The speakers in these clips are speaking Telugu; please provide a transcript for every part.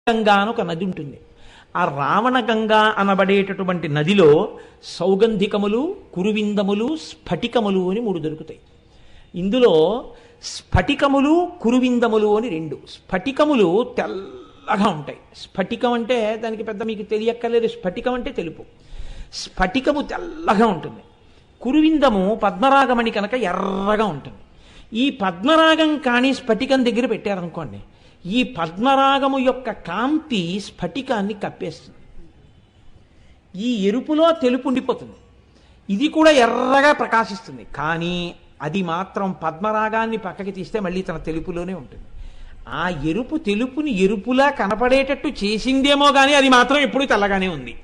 గంగా అని ఒక నది ఉంటుంది. ఆ రావణ గంగా అనబడేటటువంటి నదిలో సౌగంధికములు, కురువిందములు, స్ఫటికములు అని 3 దొరుకుతాయి. ఇందులో స్ఫటికములు, కురువిందములు అని 2. స్ఫటికములు తెల్లగా ఉంటాయి. స్ఫటికం అంటే దానికి పెద్ద మీకు తెలియక్కర్లేదు. స్ఫటికం అంటే తెలుపు. స్ఫటికము తెల్లగా ఉంటుంది. కురువిందము పద్మరాగమణి కనుక ఎర్రగా ఉంటుంది. ఈ పద్మరాగం కానీ స్ఫటికం దగ్గర పెట్టారనుకోండి, ఈ పద్మరాగము యొక్క కాంతి స్ఫటికాన్ని కప్పేస్తుంది. ఈ ఎరుపులో తెలుపు ఉండిపోతుంది. ఇది కూడా ఎర్రగా ప్రకాశిస్తుంది. కానీ అది మాత్రం పద్మరాగాన్ని పక్కకి తీస్తే మళ్ళీ తన తెలుపులోనే ఉంటుంది. ఆ ఎరుపు తెలుపుని ఎరుపులా కనపడేటట్టు చేసిందేమో కానీ అది మాత్రం ఎప్పుడూ తెల్లగానే ఉంది.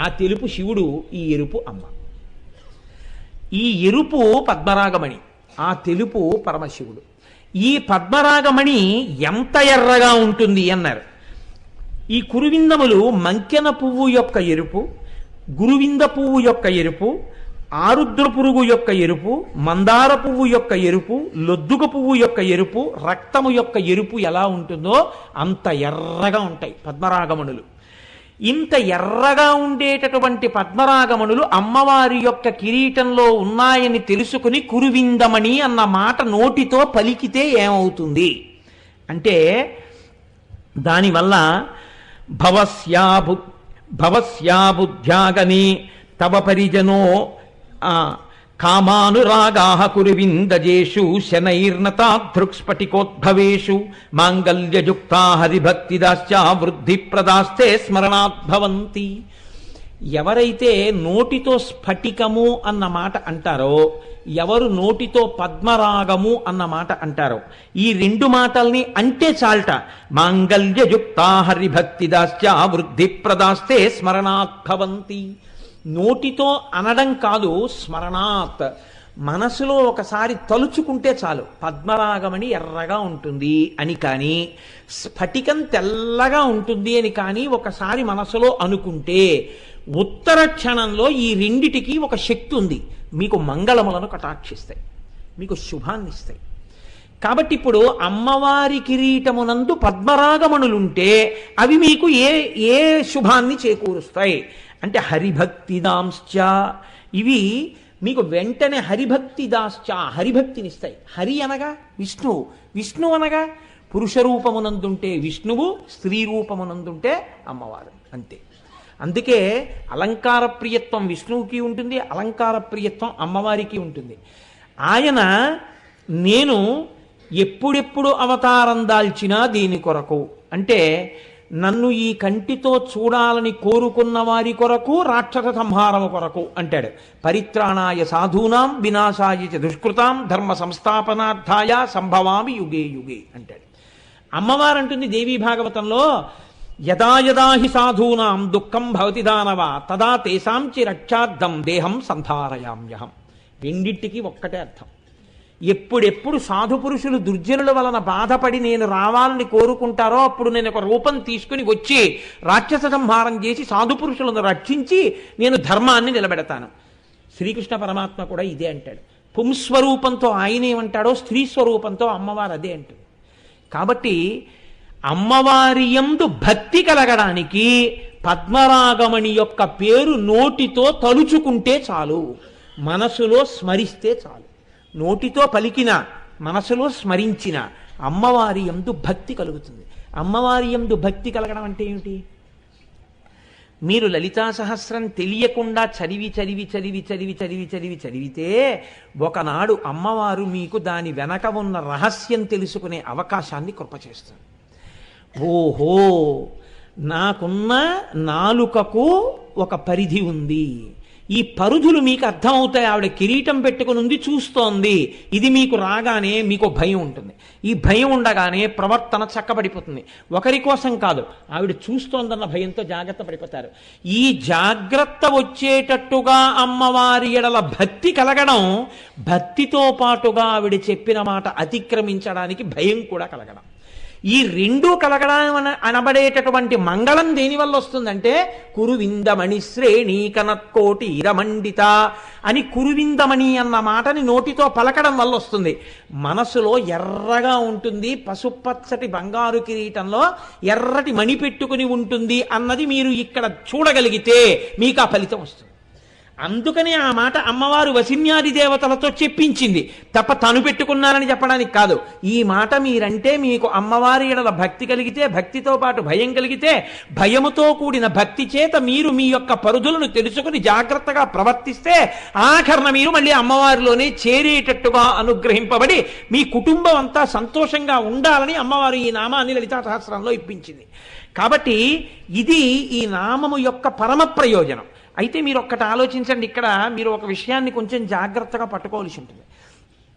ఆ తెలుపు శివుడు, ఈ ఎరుపు అమ్మ. ఈ ఎరుపు పద్మరాగమణి, ఆ తెలుపు పరమశివుడు. ఈ పద్మరాగమణి ఎంత ఎర్రగా ఉంటుంది అన్నారు. ఈ కురువిందములు మంకెన పువ్వు యొక్క ఎరుపు, గురువింద పువ్వు యొక్క ఎరుపు, ఆరుద్ర పురుగు యొక్క ఎరుపు, మందార పువ్వు యొక్క ఎరుపు, లొద్దుక పువ్వు యొక్క ఎరుపు, రక్తము యొక్క ఎరుపు ఎలా ఉంటుందో అంత ఎర్రగా ఉంటాయి పద్మరాగమణులు. ఇంత ఎర్రగా ఉండేటటువంటి పద్మరాగమణులు అమ్మవారి యొక్క కిరీటంలో ఉన్నాయని తెలుసుకుని కురువిందమణి అన్న మాట నోటితో పలికితే ఏమవుతుంది అంటే, దానివల్ల భవస్యాబుద్ధ్యాగని తవ పరిజనో కామానురాగాః కురువిందజేషు శనైర్నతాదృక్స్ఫటికోద్భవేషు మాంగల్యయుక్తా హరిభక్తిదాశ్చ వృద్ధిప్రదాస్తే స్మరణాద్భవంతి. ఎవరైతే నోటితో స్ఫటికము అన్న మాట అంటారో, ఎవరు నోటితో పద్మరాగము అన్న మాట అంటారో, ఈ 2 మాటల్ని అంటే చాల్ట. మాంగల్యయుక్తా హరిభక్తిదాశ్చ వృద్ధిప్రదాస్తే స్మరణాద్భవంతి. నోటితో అనడం కాదు, స్మరణాత్, మనసులో ఒకసారి తలుచుకుంటే చాలు పద్మరాగమణి ఎర్రగా ఉంటుంది అని. కానీ స్ఫటికం తెల్లగా ఉంటుంది అని కానీ ఒకసారి మనసులో అనుకుంటే ఉత్తర క్షణంలో ఈ రెండిటికి ఒక శక్తి ఉంది. మీకు మంగళములను కటాక్షిస్తాయి, మీకు శుభాన్ని ఇస్తాయి. కాబట్టి ఇప్పుడు అమ్మవారి కిరీటమునందు పద్మరాగమణులుంటే అవి మీకు ఏ శుభాన్ని చేకూరుస్తాయి అంటే హరిభక్తిదాంశ్చ. ఇవి మీకు వెంటనే హరిభక్తిదాశ్చ, హరిభక్తినిస్తాయి. హరి అనగా విష్ణువు, విష్ణువు అనగా పురుష రూపమునందుంటే విష్ణువు, స్త్రీ రూపమునందుంటే అమ్మవారు, అంతే. అందుకే అలంకార ప్రియత్వం విష్ణువుకి ఉంటుంది, అలంకార ప్రియత్వం అమ్మవారికి ఉంటుంది. ఆయన నేను ఎప్పుడెప్పుడు అవతారం దాల్చినా దీని కొరకు అంటే, నన్ను ఈ కంటితో చూడాలని కోరుకున్న వారి కొరకు, రాక్షస సంహారము కొరకు అంటాడు. పరిత్రాణాయ సాధూనాం వినాశాయ చ దుష్కృతాం ధర్మ సంస్థాపనార్థాయ సంభవామి యుగే యుగే అంటాడు. అమ్మవారు అంటుంది దేవీ భాగవతంలో, యదా యదా హి సాధూనాం దుఃఖం భవతి దానవ తదా తేషాంచి రక్షార్థం దేహం సంధారయామ్యహం. రెండింటికి ఒక్కటే అర్థం. ఎప్పుడెప్పుడు సాధు పురుషులు దుర్జనుల వలన బాధపడి నేను రావాలని కోరుకుంటారో అప్పుడు నేను ఒక రూపం తీసుకుని వచ్చి రాక్షస సంహారం చేసి సాధు పురుషులను రక్షించి నేను ధర్మాన్ని నిలబెడతాను. శ్రీకృష్ణ పరమాత్మ కూడా ఇదే అంటాడు. పుంస్వరూపంతో ఆయన ఏమంటాడో స్త్రీ స్వరూపంతో అమ్మవారు అదే అంటుంది. కాబట్టి అమ్మవారి యందు భక్తి కలగడానికి పద్మరాగమణి యొక్క పేరు నోటితో తలుచుకుంటే చాలు, మనసులో స్మరిస్తే చాలు. నోటితో పలికిన, మనసులో స్మరించిన అమ్మవారి యందు భక్తి కలుగుతుంది. అమ్మవారి యందు భక్తి కలగడం అంటే ఏమిటి? మీరు లలితా సహస్రం తెలియకుండా చదివితే ఒకనాడు అమ్మవారు మీకు దాని వెనక ఉన్న రహస్యం తెలుసుకునే అవకాశాన్ని కృపచేస్తుంది. ఓహో, నాకున్న నాలుకకు ఒక పరిధి ఉంది, ఈ పరుధులు మీకు అర్థమవుతాయి. ఆవిడ కిరీటం పెట్టుకుని ఉంది, చూస్తోంది. ఇది మీకు రాగానే మీకు భయం ఉంటుంది. ఈ భయం ఉండగానే ప్రవర్తన చక్కబడిపోతుంది. ఒకరి కోసం కాదు, ఆవిడ చూస్తోందన్న భయంతో జాగ్రత్త పడిపోతారు. ఈ జాగ్రత్త వచ్చేటట్టుగా అమ్మవారి ఎడల భక్తి కలగడం, భక్తితో పాటుగా ఆవిడ చెప్పిన మాట అతిక్రమించడానికి భయం కూడా కలగడం. ఈ రెండూ కలగడం అనబడేటటువంటి మంగళం దేని వల్ల వస్తుందంటే కురువిందమణి శ్రేణి కనత్కోటి ఇరమండిత అని కురువిందమణి అన్న మాటని నోటితో పలకడం వల్ల వస్తుంది. మనసులో ఎర్రగా ఉంటుంది, పసుపచ్చటి బంగారు కిరీటంలో ఎర్రటి మణి పెట్టుకుని ఉంటుంది అన్నది మీరు ఇక్కడ చూడగలిగితే మీకు ఆ ఫలితం వస్తుంది. అందుకని ఆ మాట అమ్మవారు వసిన్యాది దేవతలతో చెప్పించింది తప్ప తను పెట్టుకున్నారని చెప్పడానికి కాదు. ఈ మాట మీరంటే మీకు అమ్మవారి ఎడల భక్తి కలిగితే, భక్తితో పాటు భయం కలిగితే, భయముతో కూడిన భక్తి చేత మీరు మీ యొక్క పరుదులను తెలుసుకుని జాగ్రత్తగా ప్రవర్తిస్తే ఆఖరణ మీరు మళ్ళీ అమ్మవారిలోనే చేరేటట్టుగా అనుగ్రహింపబడి మీ కుటుంబం అంతా సంతోషంగా ఉండాలని అమ్మవారు ఈ నామాన్ని లలితా సహస్రంలో ఇప్పించింది. కాబట్టి ఇది ఈ నామము యొక్క పరమ ప్రయోజనం. అయితే మీరు ఒక్కటి ఆలోచించండి, ఇక్కడ మీరు ఒక విషయాన్ని కొంచెం జాగ్రత్తగా పట్టుకోవాల్సి ఉంటుంది.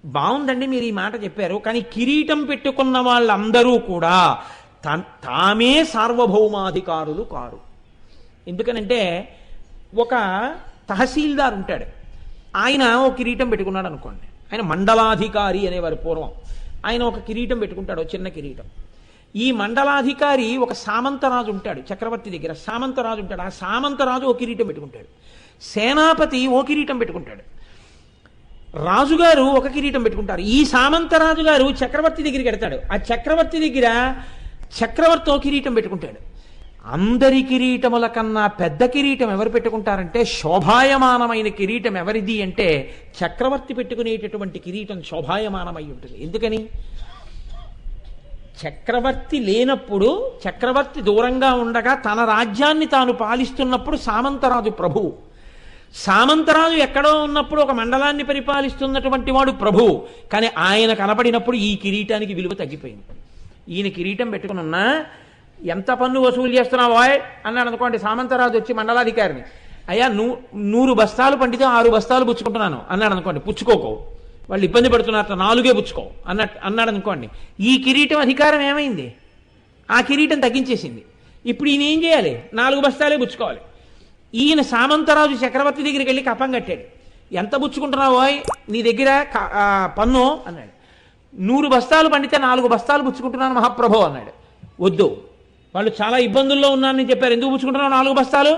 బాగుందండి మీరు ఈ మాట చెప్పారు, కానీ కిరీటం పెట్టుకున్న వాళ్ళందరూ కూడా తామే సార్వభౌమాధికారులు కారు. ఎందుకనంటే ఒక తహసీల్దార్ ఉంటాడు, ఆయన ఒక కిరీటం పెట్టుకున్నాడు అనుకోండి, ఆయన మండలాధికారి అనేవారు పూర్వం. ఆయన ఒక కిరీటం పెట్టుకుంటాడు, చిన్న కిరీటం. ఈ మండలాధికారి ఒక సామంతరాజు ఉంటాడు చక్రవర్తి దగ్గర, సామంతరాజు ఉంటాడు. ఆ సామంతరాజు ఓ కిరీటం పెట్టుకుంటాడు, సేనాపతి ఓ కిరీటం పెట్టుకుంటాడు, రాజుగారు ఒక కిరీటం పెట్టుకుంటారు. ఈ సామంతరాజు గారు చక్రవర్తి దగ్గరికి వెడతాడు, ఆ చక్రవర్తి దగ్గర చక్రవర్తి ఓ కిరీటం పెట్టుకుంటాడు. అందరి కిరీటముల కన్నా పెద్ద కిరీటం ఎవరు పెట్టుకుంటారంటే, శోభాయమానమైన కిరీటం ఎవరిది అంటే చక్రవర్తి పెట్టుకునేటటువంటి కిరీటం శోభాయమానమై ఉంటుంది. ఎందుకని? చక్రవర్తి లేనప్పుడు, చక్రవర్తి దూరంగా ఉండగా తన రాజ్యాన్ని తాను పాలిస్తున్నప్పుడు సామంతరాజు ప్రభువు. సామంతరాజు ఎక్కడో ఉన్నప్పుడు ఒక మండలాన్ని పరిపాలిస్తున్నటువంటి వాడు ప్రభువు. కానీ ఆయన కనపడినప్పుడు ఈ కిరీటానికి విలువ తగ్గిపోయింది. ఈయన కిరీటం పెట్టుకుని ఉన్నా ఎంత పన్ను వసూలు చేస్తున్నావా అన్నాడు అనుకోండి, సామంతరాజు వచ్చి మండలాధికారిని, అయ్యా 100 బస్తాలు పండితే 6 బస్తాలు పుచ్చుకుంటున్నాను అన్నాడు అనుకోండి, పుచ్చుకోకో, వాళ్ళు ఇబ్బంది పడుతున్నారట, 4 పుచ్చుకో అన్నాడు అనుకోండి, ఈ కిరీటం అధికారం ఏమైంది? ఆ కిరీటం తగ్గించేసింది. ఇప్పుడు ఈయన ఏం చేయాలి? 4 బస్తాలే పుచ్చుకోవాలి. ఈయన సామంతరాజు చక్రవర్తి దగ్గరికి వెళ్ళి కప్పం కట్టాడు, ఎంత పుచ్చుకుంటున్నావో నీ దగ్గర పన్ను అన్నాడు. 100 బస్తాలు పండితే 4 బస్తాలు పుచ్చుకుంటున్నాను మహాప్రభు అన్నాడు. వద్దు, వాళ్ళు చాలా ఇబ్బందుల్లో ఉన్నారని చెప్పారు, ఎందుకు పుచ్చుకుంటున్నావు 4 బస్తాలు?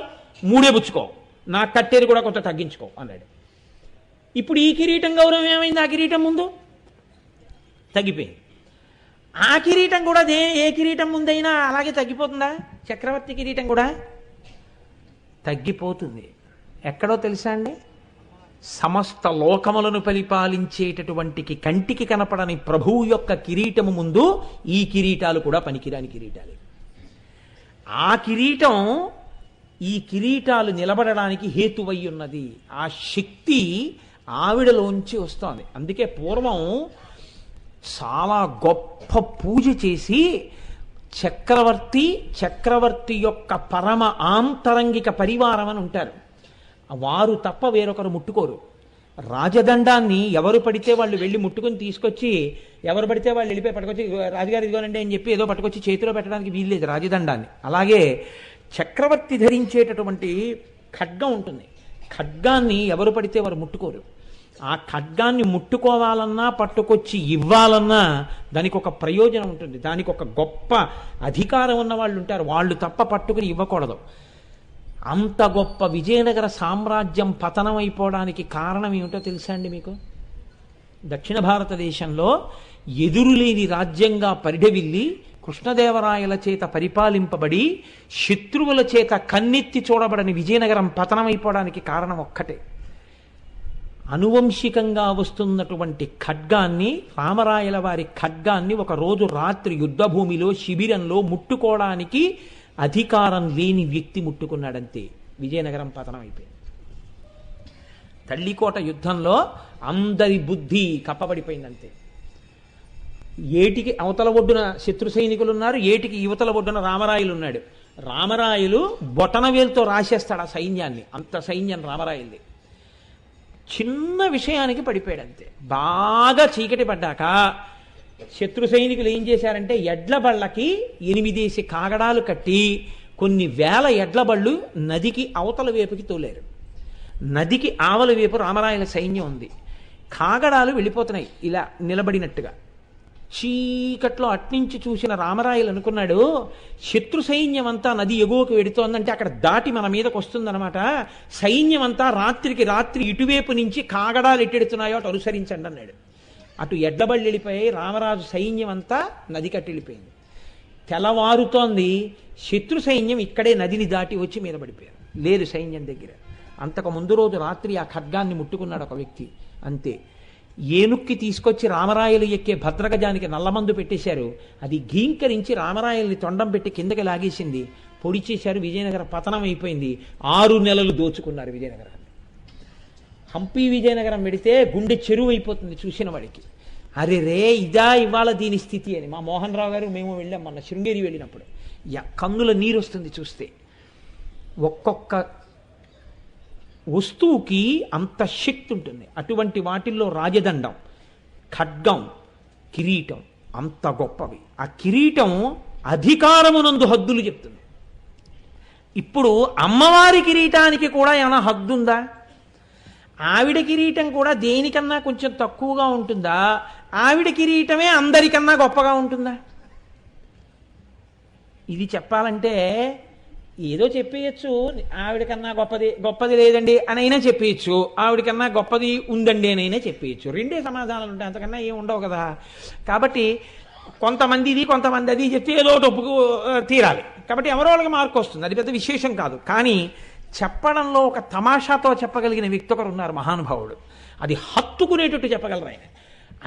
3 పుచ్చుకో, నాకు కట్టేది కూడా కొంత తగ్గించుకో అన్నాడు. ఇప్పుడు ఈ కిరీటం గౌరవం ఏమైంది? ఆ కిరీటం ముందు తగ్గిపోయింది. ఆ కిరీటం కూడా ఏ కిరీటం ముందైనా అలాగే తగ్గిపోతుందా? చక్రవర్తి కిరీటం కూడా తగ్గిపోతుంది. ఎక్కడో తెలుసా అండి? సమస్త లోకములను పరిపాలించేటటువంటి కంటికి కనపడని ప్రభువు యొక్క కిరీటము ముందు ఈ కిరీటాలు కూడా పనికిరాని కిరీటాలు. ఆ కిరీటం, ఈ కిరీటాలు నిలబడడానికి హేతువై ఉన్నది. ఆ శక్తి ఆవిడలోంచి వస్తోంది. అందుకే పూర్వం చాలా గొప్ప పూజ చేసి చక్రవర్తి యొక్క పరమ ఆంతరంగిక పరివారం అని ఉంటారు, వారు తప్ప వేరొకరు ముట్టుకోరు. రాజదండాన్ని ఎవరు పడితే వాళ్ళు వెళ్ళి ముట్టుకుని తీసుకొచ్చి, ఎవరు పడితే వాళ్ళు వెళ్ళిపోయి పట్టుకొచ్చి, రాజుగారు ఇదిగోనండి అని చెప్పి ఏదో పట్టుకొచ్చి చేతిలో పెట్టడానికి వీల్లేదు రాజదండాన్ని. అలాగే చక్రవర్తి ధరించేటటువంటి ఖడ్గం ఉంటుంది, ఖడ్గాన్ని ఎవరు పడితే వారు ముట్టుకోరు. ఆ ఖడ్గాన్ని ముట్టుకోవాలన్నా పట్టుకొచ్చి ఇవ్వాలన్నా దానికి ఒక ప్రయోజనం ఉంటుంది, దానికి ఒక గొప్ప అధికారం ఉన్న వాళ్ళు ఉంటారు, వాళ్ళు తప్ప పట్టుకుని ఇవ్వకూడదు. అంత గొప్ప విజయనగర సామ్రాజ్యం పతనమైపోవడానికి కారణం ఏమిటో తెలుసా అండి మీకు? దక్షిణ భారతదేశంలో ఎదురులేని రాజ్యంగా పరిఢవిల్లి కృష్ణదేవరాయల చేత పరిపాలింపబడి శత్రువుల చేత కన్నెత్తి చూడబడని విజయనగరం పతనమైపోవడానికి కారణం ఒక్కటే. అనువంశికంగా వస్తున్నటువంటి ఖడ్గాన్ని, రామరాయల వారి ఖడ్గాన్ని ఒక రోజు రాత్రి యుద్ధభూమిలో శిబిరంలో ముట్టుకోవడానికి అధికారం లేని వ్యక్తి ముట్టుకున్నాడంతే, విజయనగరం పతనం అయిపోయింది. తల్లికోట యుద్ధంలో అందరి బుద్ధి కప్పబడిపోయిందంతే. ఏటికి అవతల ఒడ్డున శత్రు సైనికులు ఉన్నారు, ఏటికి యువతల ఒడ్డున రామరాయలు ఉన్నాడు. రామరాయలు బొటనవేలుతో రాసేస్తాడు ఆ సైన్యాన్ని, అంత సైన్యం రామరాయల్ది. చిన్న విషయానికి పడిపోయాడు అంతే. బాగా చీకటి పడ్డాక శత్రు సైనికులు ఏం చేశారంటే ఎడ్ల బళ్ళకి 8 కాగడాలు కట్టి కొన్ని వేల ఎడ్ల బళ్ళు నదికి అవతల వైపుకి తోలారు. నదికి ఆవల వైపు రామరాయల సైన్యం ఉంది, కాగడాలు వెళ్ళిపోతున్నాయి ఇలా నిలబడినట్టుగా. చీకట్లో అట్నుంచి చూసిన రామరాయలు అనుకున్నాడు, శత్రు సైన్యం అంతా నది ఎగువకు వెడుతోందంటే అక్కడ దాటి మన మీదకి వస్తుందన్నమాట. సైన్యం అంతా రాత్రికి రాత్రి ఇటువైపు నుంచి కాగడాలు ఎట్టెడుతున్నాయో అటు అనుసరించండి అన్నాడు. అటు ఎడ్లబళ్ళు వెళ్ళిపోయి రామరాజు సైన్యం అంతా నది కట్టి వెళ్ళిపోయింది. తెల్లవారుతోంది, శత్రు సైన్యం ఇక్కడే నదిని దాటి వచ్చి మీద పడిపోయారు, లేదు సైన్యం దగ్గర. అంతకు ముందు రోజు రాత్రి ఆ ఖడ్గాన్ని ముట్టుకున్నాడు ఒక వ్యక్తి, అంతే. ఏనుక్కి తీసుకొచ్చి రామరాయలు ఎక్కే భద్రగజానికి నల్లమందు పెట్టేశారు. అది గీంకరించి రామరాయల్ని తొండం పెట్టి కిందకి లాగేసింది, పొడి చేశారు. విజయనగరం పతనం అయిపోయింది. 6 నెలలు దోచుకున్నారు విజయనగరాన్ని. హంపి విజయనగరం పెడితే గుండె చెరువు అయిపోతుంది చూసిన వాడికి. అరే రే, ఇదా ఇవాళ దీని స్థితి అని. మా మోహన్ రావు గారు మేము వెళ్ళాం మొన్న శృంగేరి వెళ్ళినప్పుడు. కన్నుల నీరు వస్తుంది చూస్తే. ఒక్కొక్క వస్తువుకి అంత శక్తి ఉంటుంది. అటువంటి వాటిల్లో రాజదండం, ఖడ్గం, కిరీటం అంత గొప్పవి. ఆ కిరీటం అధికారమునందు హద్దులు చెప్తుంది. ఇప్పుడు అమ్మవారి కిరీటానికి కూడా ఏమైనా హద్దు ఉందా? ఆవిడ కిరీటం కూడా దేనికన్నా కొంచెం తక్కువగా ఉంటుందా? ఆవిడ కిరీటమే అందరికన్నా గొప్పగా ఉంటుందా? ఇది చెప్పాలంటే ఏదో చెప్పేయచ్చు, ఆవిడకన్నా గొప్పది లేదండి అని అయినా చెప్పేయచ్చు, ఆవిడకన్నా గొప్పది ఉందండి అని అయినా చెప్పేయచ్చు. రెండే సమాధానాలు ఉంటాయి, అంతకన్నా ఏం ఉండవు కదా. కాబట్టి కొంతమంది ఇది కొంతమంది అది చెప్తే ఏదో ఒప్పుకు తీరాలి. కాబట్టి ఎవరో వాళ్ళకి మార్కు వస్తుంది, అది పెద్ద విశేషం కాదు. కానీ చెప్పడంలో ఒక తమాషాతో చెప్పగలిగిన వ్యక్తి ఒకరు ఉన్నారు, మహానుభావుడు. అది హత్తుకునేటట్టు చెప్పగలరు ఆయన.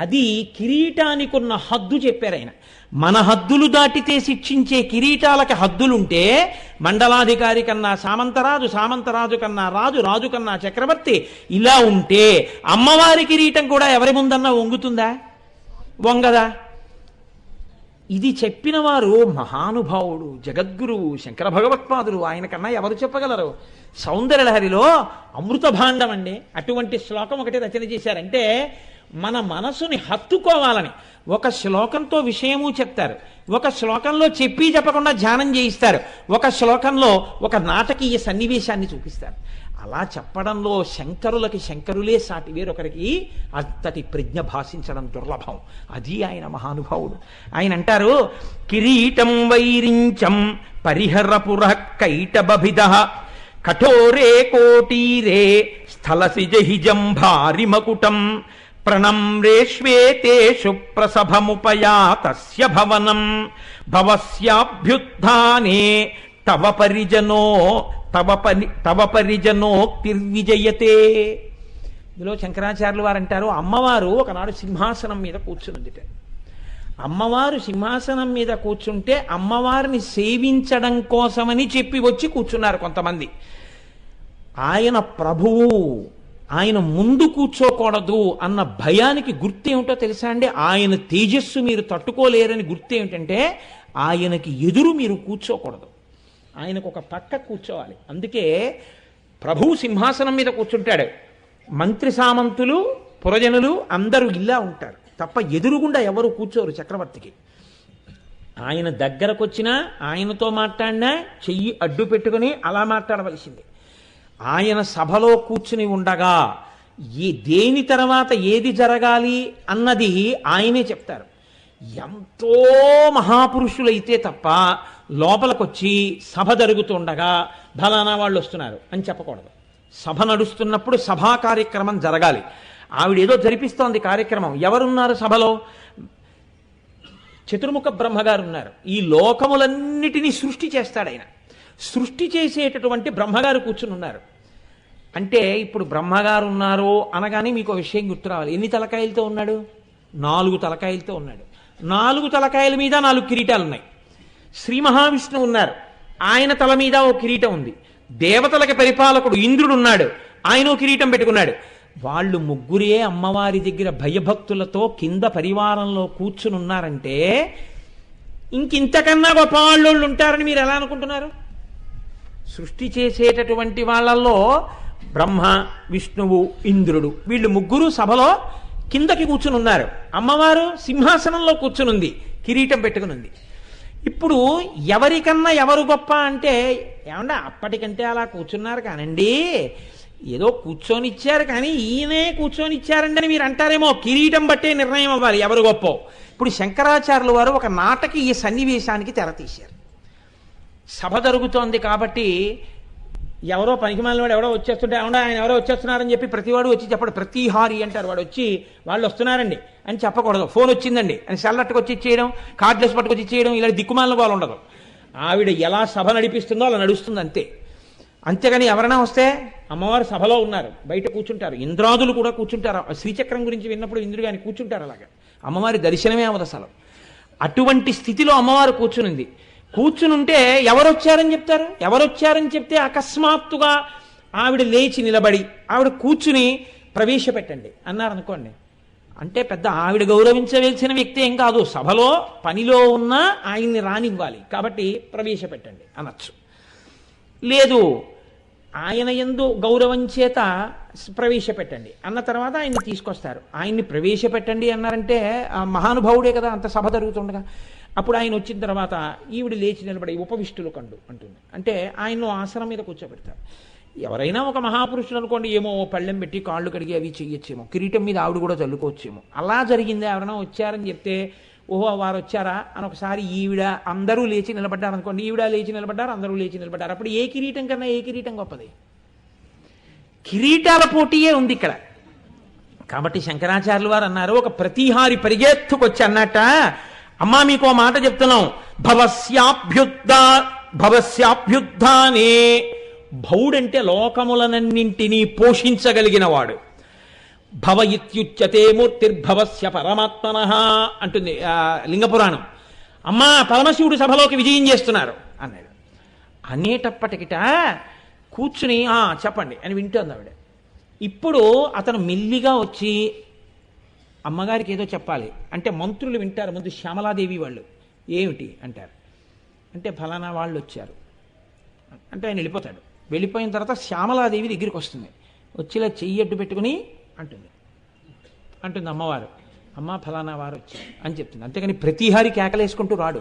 అది కిరీటానికి ఉన్న హద్దు చెప్పారు ఆయన. మన హద్దులు దాటితే శిక్షించే కిరీటాలకి హద్దులుంటే మండలాధికారి కన్నా సామంతరాజు, సామంతరాజు కన్నా రాజు, రాజు కన్నా చక్రవర్తి, ఇలా ఉంటే అమ్మవారి కిరీటం కూడా ఎవరి ముందన్నా వంగుతుందా? వంగదా? ఇది చెప్పిన వారు మహానుభావుడు, జగద్గురువు, శంకర భగవత్పాదులు. ఆయన కన్నా ఎవరు చెప్పగలరు? సౌందర్యలహరిలో అమృత భాండం అండి. అటువంటి శ్లోకం ఒకటి రచన చేశారంటే మన మనసుని హత్తుకోవాలని. ఒక శ్లోకంతో విషయము చెప్తారు, ఒక శ్లోకంలో చెప్పి చెప్పకుండా ధ్యానం చేయిస్తారు, ఒక శ్లోకంలో ఒక నాటకీయ సన్నివేశాన్ని చూపిస్తారు. అలా చెప్పడంలో శంకరులకి శంకరులే సాటి, వేరొకరికి అంతటి ప్రజ్ఞ భాషించడం దుర్లభం. అది ఆయన మహానుభావుడు. ఆయన అంటారు, కిరీటం వైరించం పరిహరపుర కైటబభిద కఠోరే కోటీరే స్థలసిజహిజం భారి మకుటం ప్రణమ్రేష్వేతేషు ప్రసభముపయాతస్య భవనం భవస్యాభ్యుత్థానే తవ పరిజనోక్తిర్విజయతే. ఇందులో శంకరాచార్యులు వారు అంటారు, అమ్మవారు ఒకనాడు సింహాసనం మీద కూర్చుందిట. అమ్మవారు సింహాసనం మీద కూర్చుంటే అమ్మవారిని సేవించడం కోసమని చెప్పి వచ్చి కూర్చున్నారు కొంతమంది. ఆయన ప్రభువు, ఆయన ముందు కూర్చోకూడదు అన్న భయానికి గుర్తేమిటో తెలుసా అండి? ఆయన తేజస్సు మీరు తట్టుకోలేరని గుర్తేమిటంటే ఆయనకి ఎదురు మీరు కూర్చోకూడదు, ఆయనకు ఒక పక్క కూర్చోవాలి. అందుకే ప్రభువు సింహాసనం మీద కూర్చుంటాడు, మంత్రి సామంతులు పురజనులు అందరూ ఇలా ఉంటారు తప్ప ఎదురుగుండా ఎవరు కూర్చోరు చక్రవర్తికి. ఆయన దగ్గరకు వచ్చినా, ఆయనతో మాట్లాడినా చెయ్యి అడ్డు పెట్టుకుని అలా మాట్లాడవలసింది. ఆయన సభలో కూర్చుని ఉండగా దేని తర్వాత ఏది జరగాలి అన్నది ఆయనే చెప్తారు. ఎంతో మహాపురుషులైతే తప్ప లోపలికొచ్చి సభ జరుగుతుండగా ఫలానా వాళ్ళు వస్తున్నారు అని చెప్పకూడదు. సభ నడుస్తున్నప్పుడు సభా కార్యక్రమం జరగాలి. ఆవిడేదో జరిపిస్తోంది కార్యక్రమం. ఎవరున్నారు సభలో? చతుర్ముఖ బ్రహ్మగారు ఉన్నారు. ఈ లోకములన్నిటినీ సృష్టి చేస్తాడు ఆయన. సృష్టి చేసేటటువంటి బ్రహ్మగారు కూర్చుని ఉన్నారు. అంటే ఇప్పుడు బ్రహ్మగారు ఉన్నారు అనగానే మీకు విషయం గుర్తు రావాలి. ఎన్ని తలకాయలతో ఉన్నాడు? 4 తలకాయలతో ఉన్నాడు. 4 తలకాయల మీద 4 కిరీటాలు ఉన్నాయి. శ్రీ మహావిష్ణువు ఉన్నారు, ఆయన తల మీద ఓ కిరీటం ఉంది. దేవతలకి పరిపాలకుడు ఇంద్రుడు ఉన్నాడు, ఆయన ఓ కిరీటం పెట్టుకున్నాడు. వాళ్ళు ముగ్గురే అమ్మవారి దగ్గర భయభక్తులతో కింద పరివారంలో కూర్చుని ఉన్నారంటే ఇంకింతకన్నా గొప్ప వాళ్ళు ఉంటారని మీరు ఎలా అనుకుంటున్నారు? సృష్టి చేసేటటువంటి వాళ్ళల్లో బ్రహ్మ, విష్ణువు, ఇంద్రుడు వీళ్ళు ముగ్గురు సభలో కిందకి కూర్చుని ఉన్నారు. అమ్మవారు సింహాసనంలో కూర్చునుంది, కిరీటం పెట్టుకునుంది. ఇప్పుడు ఎవరికన్నా ఎవరు గొప్ప అంటే, ఏమన్నా అప్పటికంటే అలా కూర్చున్నారు కానండి, ఏదో కూర్చొని ఇచ్చారు కానీ ఈయనే కూర్చొని ఇచ్చారండి మీరు అంటారేమో. కిరీటం బట్టే నిర్ణయం అవ్వాలి ఎవరు గొప్ప. ఇప్పుడు శంకరాచార్యుల వారు ఒక నాటకీయ సన్నివేశానికి తెర తీశారు. సభ జరుగుతోంది కాబట్టి ఎవరో పనికిమాలిన వాడు ఎవరో వచ్చేస్తుంటే ఆయన ఎవరో వచ్చేస్తున్నారని చెప్పి ప్రతివాడు వచ్చి చెప్పడు. ప్రతిహారి అంటారు. వాడు వచ్చి వాళ్ళు వస్తున్నారండి అని చెప్పకూడదు. ఫోన్ వచ్చిందండి అని సెల్లట్టుకు వచ్చి ఇచ్చేయడం, కార్డ్లెస్ పట్టుకొచ్చి ఇచ్చేయడం, ఇలా దిక్కుమాలిన వాళ్ళు ఉండదు. ఆవిడ ఎలా సభ నడిపిస్తుందో అలా నడుస్తుంది అంతే. అంతేగాని ఎవరైనా వస్తే అమ్మవారు సభలో ఉన్నారు బయట కూర్చుంటారు. ఇంద్రాదులు కూడా కూర్చుంటారు. శ్రీచక్రం గురించి విన్నప్పుడు ఇంద్రుడు కానీ కూర్చుంటారు. అలాగా అమ్మవారి దర్శనమే అవదు అసలు. అటువంటి స్థితిలో అమ్మవారు కూర్చునింది. కూర్చునుంటే ఎవరొచ్చారని చెప్తారు? ఎవరొచ్చారని చెప్తే అకస్మాత్తుగా ఆవిడ లేచి నిలబడి ఆవిడ కూర్చుని ప్రవేశపెట్టండి అన్నారనుకోండి, అంటే పెద్ద ఆవిడ గౌరవించవలసిన వ్యక్తి ఏం కాదు. సభలో పనిలో ఉన్న ఆయన్ని రానివ్వాలి కాబట్టి ప్రవేశపెట్టండి అనొచ్చు. లేదు ఆయన యందు గౌరవం చేత ప్రవేశపెట్టండి అన్న తర్వాత ఆయన్ని తీసుకొస్తారు. ఆయన్ని ప్రవేశపెట్టండి అన్నారంటే ఆ మహానుభావుడే కదా, అంత సభ జరుగుతుండగా. అప్పుడు ఆయన వచ్చిన తర్వాత ఈవిడ లేచి నిలబడి ఉపవిష్టులు కండు అంటుంది. అంటే ఆయన్ను ఆసనం మీద కూర్చోబెడతారు. ఎవరైనా ఒక మహాపురుషుడు అనుకోండి, ఏమో పళ్ళెం పెట్టి కాళ్ళు కడిగి అవి చెయ్యొచ్చేమో, కిరీటం మీద ఆవిడ కూడా చల్లుకోవచ్చేమో. అలా జరిగిందే. ఎవరైనా వచ్చారని చెప్తే ఓహో వారు వచ్చారా అని ఒకసారి ఈవిడ అందరూ లేచి నిలబడ్డారు అనుకోండి, ఈవిడ లేచి నిలబడ్డారు, అందరూ లేచి నిలబడ్డారు. అప్పుడు ఏ కిరీటం కన్నా ఏ కిరీటం గొప్పది? కిరీటాల పోటీయే ఉంది ఇక్కడ. కాబట్టి శంకరాచార్యులు వారు అన్నారు, ఒక ప్రతిహారి పరిగెత్తుకొచ్చి అన్నట్ట, అమ్మా మీకు ఓ మాట చెప్తున్నాం, భవస్యాభ్యుద్ధానే. భవుడంటే లోకములనన్నింటినీ పోషించగలిగిన వాడు. భవ ఇత్యుచ్యతే మూర్తిర్భవస్య పరమాత్మనః అంటుంది లింగపురాణం. అమ్మా పరమశివుడు సభలోకి విజయం చేస్తున్నారు అన్నాడు. అనేటప్పటికిట కూర్చుని చెప్పండి అని వింటోంది ఆవిడ. ఇప్పుడు అతను మెల్లిగా వచ్చి అమ్మగారికి ఏదో చెప్పాలి అంటే మంత్రులు వింటారు. ముందు శ్యామలాదేవి వాళ్ళు ఏమిటి అంటారు. అంటే ఫలానా వాళ్ళు వచ్చారు అంటే ఆయన వెళ్ళిపోతాడు. వెళ్ళిపోయిన తర్వాత శ్యామలాదేవి దగ్గరికి వస్తుంది. వచ్చిలా చెయ్యి అడ్డు పెట్టుకుని అంటుంది అమ్మవారు, అమ్మ ఫలానా వారు వచ్చారు అని చెప్తుంది. అంతేకాని ప్రతిహారి కేకలేసుకుంటూ రాడు.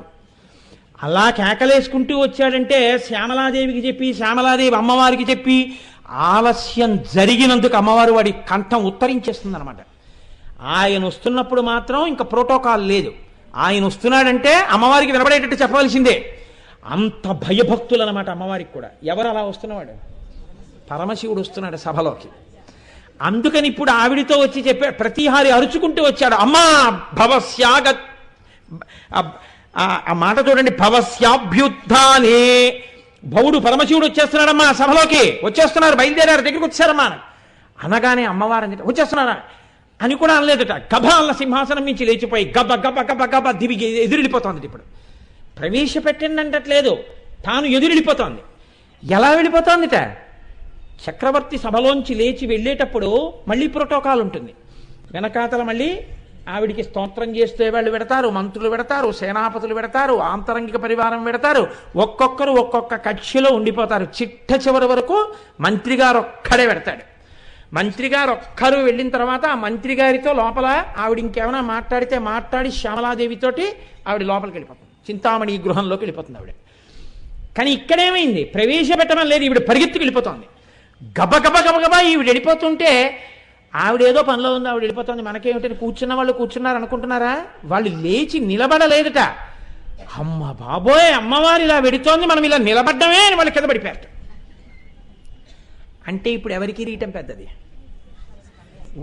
అలా కేకలేసుకుంటూ వచ్చాడంటే శ్యామలాదేవికి చెప్పి, శ్యామలాదేవి అమ్మవారికి చెప్పి ఆలస్యం జరిగినందుకు అమ్మవారు వాడి కంఠం ఉత్తరించేస్తుంది అనమాట. ఆయన వస్తున్నప్పుడు మాత్రం ఇంకా ప్రోటోకాల్ లేదు. ఆయన వస్తున్నాడంటే అమ్మవారికి వినబడేటట్టు చెప్పవలసిందే. అంత భయభక్తులు అనమాట అమ్మవారికి కూడా. ఎవరు అలా వస్తున్నవాడు? పరమశివుడు వస్తున్నాడు సభలోకి. అందుకని ఇప్పుడు ఆవిడితో వచ్చి చెప్పాడు. ప్రతిహారి అరుచుకుంటూ వచ్చాడు, అమ్మా భవస్యాగ, ఆ మాట చూడండి, భవస్యాభ్యుద్ధానే. భవుడు పరమశివుడు వచ్చేస్తున్నాడమ్మా సభలోకి, వచ్చేస్తున్నారు, బయలుదేరారు, దగ్గరికి వచ్చారమ్మా అనగానే అమ్మవారు వచ్చేస్తున్నారా అని కూడా అనలేదట. గభాల సింహాసనం నుంచి లేచిపోయి గబ గబ గబ గబ దివిగి ఎదురెళ్ళిపోతోంది. ఇప్పుడు ప్రవేశపెట్టండి అంటట్లేదు, తాను ఎదురెళ్ళిపోతోంది. ఎలా వెళ్ళిపోతోందిట? చక్రవర్తి సభలోంచి లేచి వెళ్ళేటప్పుడు మళ్ళీ ప్రోటోకాల్ ఉంటుంది. వెనకాతల మళ్ళీ ఆవిడికి స్తోత్రం చేస్తే వాళ్ళు పెడతారు, మంత్రులు పెడతారు, సేనాపతులు పెడతారు, ఆంతరంగిక పరివారం పెడతారు. ఒక్కొక్కరు ఒక్కొక్క కక్షిలో ఉండిపోతారు. చిట్ట చివరి వరకు మంత్రి గారు ఒక్కడే పెడతాడు. మంత్రి గారు ఒక్కరు వెళ్ళిన తర్వాత ఆ మంత్రి గారితో లోపల ఆవిడ ఇంకేమైనా మాట్లాడితే మాట్లాడి శ్యామలాదేవితోటి ఆవిడ లోపలికి వెళ్ళిపోతుంది. చింతామణి గృహంలోకి వెళ్ళిపోతుంది ఆవిడ. కానీ ఇక్కడేమైంది? ప్రవేశపెట్టడం లేదు, ఈవిడ పరిగెత్తుకు వెళ్ళిపోతుంది. గబగబ గబగబా ఈవిడ వెళ్ళిపోతుంటే ఆవిడేదో పనిలో ఉంది, ఆవిడ వెళ్ళిపోతుంది, మనకేమిటని కూర్చున్న వాళ్ళు కూర్చున్నారు అనుకుంటున్నారా? వాళ్ళు లేచి నిలబడలేదట. అమ్మ బాబోయ్ అమ్మవారు ఇలా వెడుతోంది, మనం ఇలా నిలబడ్డమే అని వాళ్ళు కింద పడిపోయారు. అంటే ఇప్పుడు ఎవరి కిరీటం పెద్దది?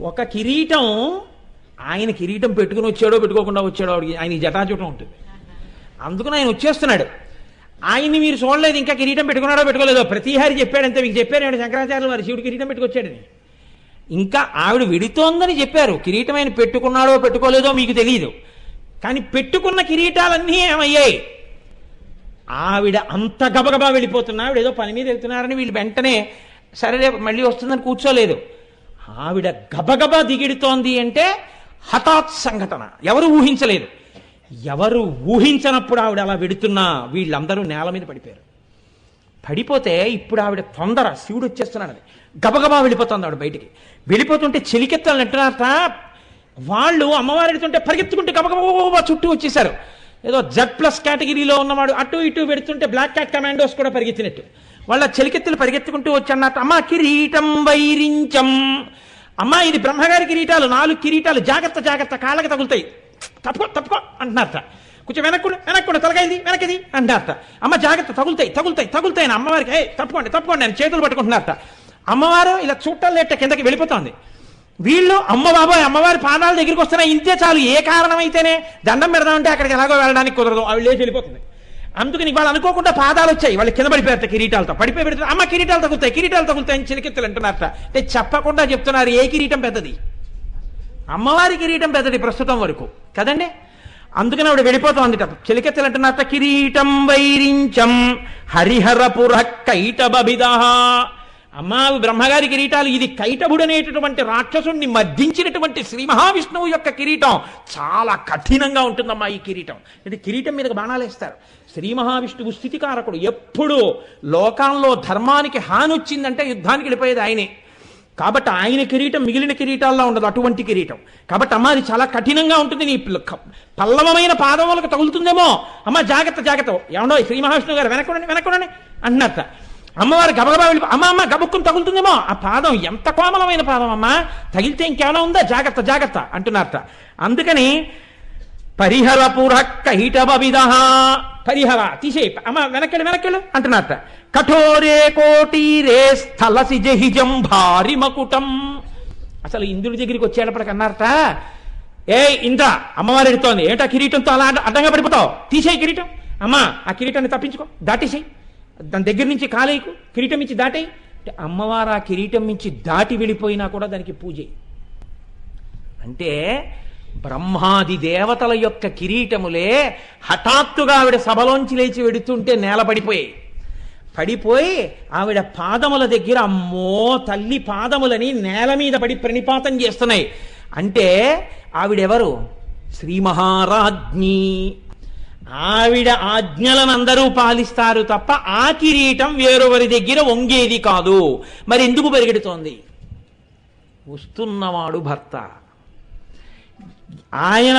ఒక కిరీటం ఆయన కిరీటం పెట్టుకుని వచ్చాడో పెట్టుకోకుండా వచ్చాడో ఆయన జటాజుటం ఉంటుంది. అందుకని ఆయన వచ్చేస్తున్నాడు. ఆయన్ని మీరు చూడలేదు, ఇంకా కిరీటం పెట్టుకున్నాడో పెట్టుకోలేదో. ప్రతిహారి చెప్పాడంతే, మీకు చెప్పారు శంకరాచార్యులు వారు శివుడు కిరీటం పెట్టుకొచ్చాడని. ఇంకా ఆవిడ వెడుతోందని చెప్పారు. కిరీటం ఆయన పెట్టుకున్నాడో పెట్టుకోలేదో మీకు తెలియదు. కానీ పెట్టుకున్న కిరీటాలన్నీ ఏమయ్యాయి? ఆవిడ అంత గబగబా వెళ్ళిపోతున్నా, ఆవిడ ఏదో పని మీద వెళ్తున్నారని వీళ్ళు వెంటనే సరే మళ్ళీ వస్తుందని కూర్చోలేదు. ఆవిడ గబగబా దిగిడుతోంది అంటే హఠాత్ సంఘటన, ఎవరు ఊహించలేదు. ఎవరు ఊహించనప్పుడు ఆవిడ అలా వెడుతున్నా వీళ్ళందరూ నేల మీద పడిపోయారు. పడిపోతే ఇప్పుడు ఆవిడ తొందర, శివుడు వచ్చేస్తున్నాడని గబగబా వెళ్ళిపోతుంది ఆవిడ బయటికి. వెళ్ళిపోతుంటే చెలికెత్తాలని అంటున్నారట. వాళ్ళు అమ్మవారు వెళుతుంటే పరిగెత్తుకుంటే గబగబా చుట్టూ వచ్చేసారు. ఏదో Z+ కేటగిరీలో ఉన్నవాడు అటు ఇటు పెడుతుంటే బ్లాక్ క్యాట్ కమాండోస్ కూడా పరిగెత్తినట్టు వాళ్ళ చెలికెత్తులు పరిగెత్తుకుంటూ వచ్చన్నట్టు, అమ్మ కిరీటం వైరించం, అమ్మ ఇది బ్రహ్మగారి కిరీటాలు, 4 కిరీటాలు, జాగ్రత్త జాగ్రత్త, కాళ్ళకి తగులుతాయి, తప్పుకో తప్పుకో అంటున్నారట. కొంచెం వెనక్కుండా తలగైంది వెనకది అంటారట. అమ్మ జాగ్రత్త, తగులుతాయి తగులుతాయి తగులుతాయి అని అమ్మవారికి తప్పుకోండి తప్పుకోండి అని చేతులు పట్టుకుంటున్నారట. అమ్మవారు ఇలా చుట్టాలు లేట కిందకి వెళ్ళిపోతుంది. వీళ్ళు అమ్మ బాబాయ్ అమ్మవారి పాదాల దగ్గరికి వస్తున్నాయి, ఇంతే చాలు, ఏ కారణమైతేనే దండం పెడదామంటే అక్కడికి ఎలాగో వెళ్ళడానికి కుదరదు, అవి లేచి వెళ్ళిపోతుంది. అందుకని వాళ్ళు అనుకోకుండా పాదాలు వచ్చాయి, వాళ్ళు కింద పడిపోయారట కిరీటాలతో, పడిపోయి పెడుతున్నారు, అమ్మ కిరీటాలు తగులుతాయి అని చిలికెత్తులు అంటున్నారట. అంటే చెప్పకుండా చెప్తున్నారు ఏ కిరీటం పెద్దది, అమ్మవారి కిరీటం పెద్దది ప్రస్తుతం వరకు కదండి. అందుకని ఆవిడ వెళ్ళిపోతోంది. చిలికెత్తులు అంటున్నారట కిరీటం వైరించం హరిహరపుర కైటబిద, అమ్మా బ్రహ్మగారి కిరీటాలు, ఇది కైటభుడు అనేటటువంటి రాక్షసుణ్ణి మర్దించినటువంటి శ్రీ మహావిష్ణువు యొక్క కిరీటం, చాలా కఠినంగా ఉంటుందమ్మా ఈ కిరీటం. ఇది కిరీటం మీదకి బాణాలు వేస్తారు. శ్రీ మహావిష్ణువు స్థితికారకుడు, ఎప్పుడు లోకాల్లో ధర్మానికి హాని వచ్చిందంటే యుద్ధానికి వెళ్ళిపోయేది ఆయనే. కాబట్టి ఆయన కిరీటం మిగిలిన కిరీటాల్లో ఉండదు, అటువంటి కిరీటం. కాబట్టి అమ్మ అది చాలా కఠినంగా ఉంటుంది, నీ పల్లవమైన పాదములకు తగులుతుందేమో, అమ్మ జాగ్రత్త జాగ్రత్త, ఏమన్నా శ్రీ మహావిష్ణువు గారు వెనక్కొండండి అంటున్నట్ట. అమ్మవారు గబగబా వెళ్ళి అమ్మ గబుక్కుని తగులుతుందేమో, ఆ పాదం ఎంత కోమలమైన పాదం అమ్మా, తగిలితే ఇంకేమైనా ఉందా, జాగ్రత్త జాగ్రత్త అంటున్నారట. అందుకని పరిహరపుర కైటబిద, పరిహర తీసేయి, అమ్మ వెనక్కెళ్ళు అంటున్నారట. కఠోరే కోటీరే స్థలసి జహిజం భారి మకుటం, అసలు ఇంద్రుడి దగ్గరికి వచ్చేటప్పటికి అన్నారట, ఏ ఇంద్ర అమ్మవారు ఎడుతోంది, ఏంటా కిరీటంతో అలా అడ్డంగా పడిపోతావు, తీసేయి కిరీటం, అమ్మా ఆ కిరీటాన్ని తప్పించుకో, దాటేసేయి, దాని దగ్గర నుంచి కాలేయకు, కిరీటం నుంచి దాటేయి అంటే అమ్మవారు ఆ కిరీటం నుంచి దాటి వెళ్ళిపోయినా కూడా దానికి పూజ. అంటే బ్రహ్మాది దేవతల యొక్క కిరీటములే హఠాత్తుగా ఆవిడ సభలోంచి లేచి వెడుతుంటే నేల పడిపోయి ఆవిడ పాదముల దగ్గర అమ్మో తల్లి పాదములని నేల మీద పడి ప్రణిపాతం చేస్తున్నాయి. అంటే ఆవిడెవరు? శ్రీ మహారాజ్ఞి. ఆవిడ ఆజ్ఞలను అందరూ పాలిస్తారు తప్ప ఆ కిరీటం వేరొవరి దగ్గర వంగేది కాదు. మరి ఎందుకు పరిగెడుతోంది? వస్తున్నవాడు భర్త. ఆయన